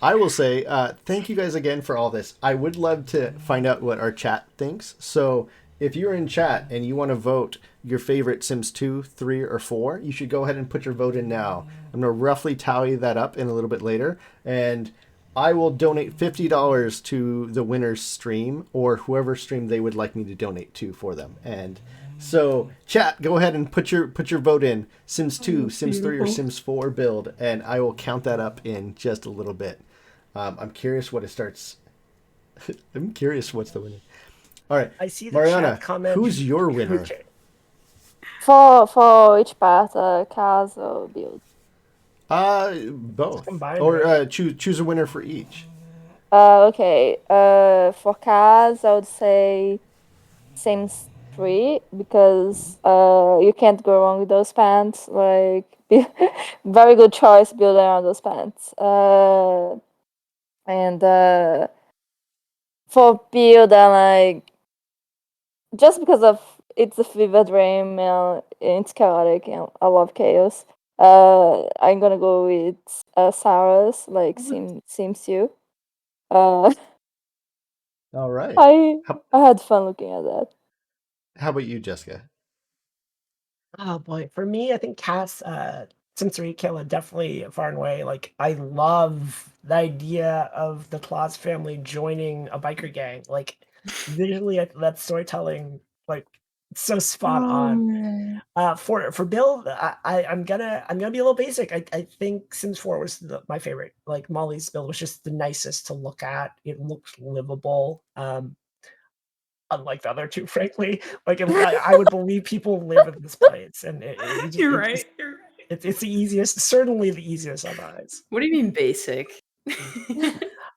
A: I will say thank you guys again for all this. I would love to find out what our chat thinks. So if you're in chat and you want to vote your favorite Sims 2, 3, or 4, you should go ahead and put your vote in now. I'm going to roughly tally that up in a little bit later. And I will donate $50 to the winner's stream or whoever stream they would like me to donate to for them. And so chat, go ahead and put your vote in. Sims 2, Sims 3, or
D: beautiful.
A: Sims 4 build. And I will count that up in just a little bit. I'm curious what it starts. I'm curious what's the winner. All right,
B: I see the
A: Mariana,
B: chat comment.
A: who's your winner?
F: For each part, CAS or Build.
A: Both.
B: Combined,
A: Or
B: right?
A: choose a winner for each.
F: Okay. For CAS, I would say Sims 3 because you can't go wrong with those pants. Like, very good choice build around those pants. And for Build, I like just because of it's a fever dream and it's chaotic and I love chaos. I'm gonna go with Sarah's like Sims 2.
A: All right.
F: I
A: How-
F: had fun looking at that.
A: How about you, Jessica?
B: Oh boy, for me, I think Cass, Sensory Killer, definitely far and away. Like, I love the idea of the Claus family joining a biker gang. Like, visually, that storytelling, like, it's so spot on. For Bill, I'm gonna be a little basic. I think Sims 4 was my favorite. Like Molly's build was just the nicest to look at. It looked livable. Unlike the other two, frankly, like I would believe people live in this place, and
D: You're right. You're right.
B: it's the easiest, certainly the easiest on eyes.
E: What do you mean basic?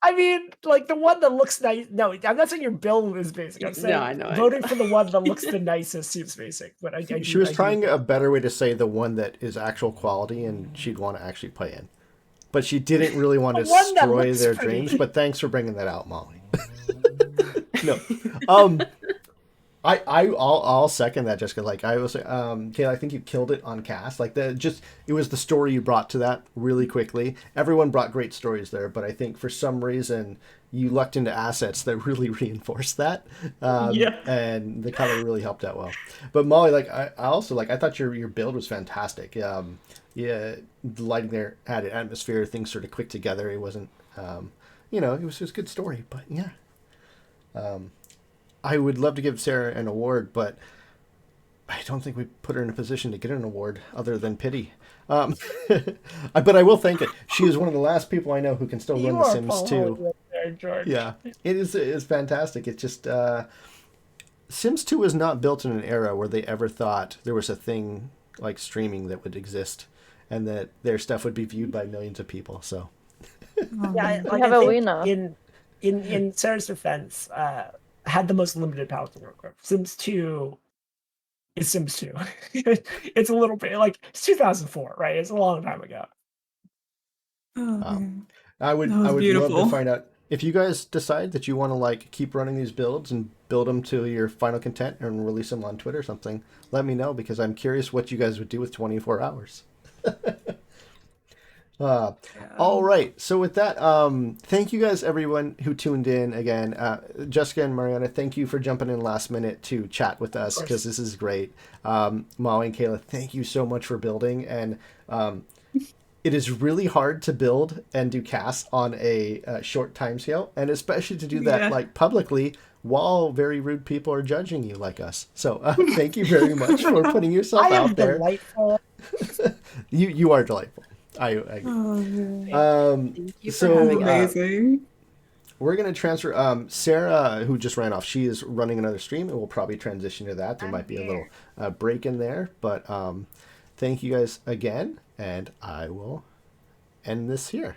B: I mean, like the one that looks nice. No, I'm not saying your build is basic. I'm
E: No,
B: saying
E: I know, I
B: voting
E: know.
B: for the one that looks the nicest seems basic. But
A: She was trying a better way to say the one that is actual quality and she'd want to actually play in. but she didn't really want to
B: The one that
A: destroy
B: looks
A: their
B: pretty.
A: dreams. But thanks for bringing that out, Molly. No, I'll second that, Jessica. Like I was, Kayla, I think you killed it on cast. Like it was the story you brought to that really quickly. Everyone brought great stories there, but I think for some reason you lucked into assets that really reinforced that. And the color really helped out well. But Molly, like I also like, I thought your build was fantastic. Yeah, the lighting there had an atmosphere. Things sort of clicked together. It wasn't, it was just a good story. But yeah. I would love to give Sarah an award, but I don't think we put her in a position to get an award other than pity. But I will thank it. She is one of the last people I know who can still
B: You
A: run The
B: are
A: Sims
B: Paul
A: 2.
B: Hollywood there, George.
A: Yeah, it's fantastic. It's just Sims 2 was not built in an era where they ever thought there was a thing like streaming that would exist and that their stuff would be viewed by millions of people. So
B: Yeah,
F: We have a winner.
B: In Sarah's defense, had the most limited palette to work with. Sims 2 is Sims 2. It's a little bit like it's 2004, right? It's a long time ago.
A: I would
D: That was
A: love
D: beautiful.
A: to find out if you guys decide that you want to like keep running these builds and build them to your final content and release them on Twitter or something. Let me know because I'm curious what you guys would do with 24 hours. All right. So with that, thank you guys, everyone who tuned in again. Jessica and Mariana, thank you for jumping in last minute to chat with us because this is great. Molly and Kayla, thank you so much for building. And it is really hard to build and do casts on a short time scale, and especially to do that like publicly while very rude people are judging you like us. So thank you very much for putting yourself
B: I am
A: out there.
B: delightful.
A: You are delightful. I agree.
D: Thank you for
A: so,
D: having amazing.
A: We're going to transfer Sarah, who just ran off. She is running another stream, and we'll probably transition to that. There might be a little break in there, but thank you guys again, and I will end this here.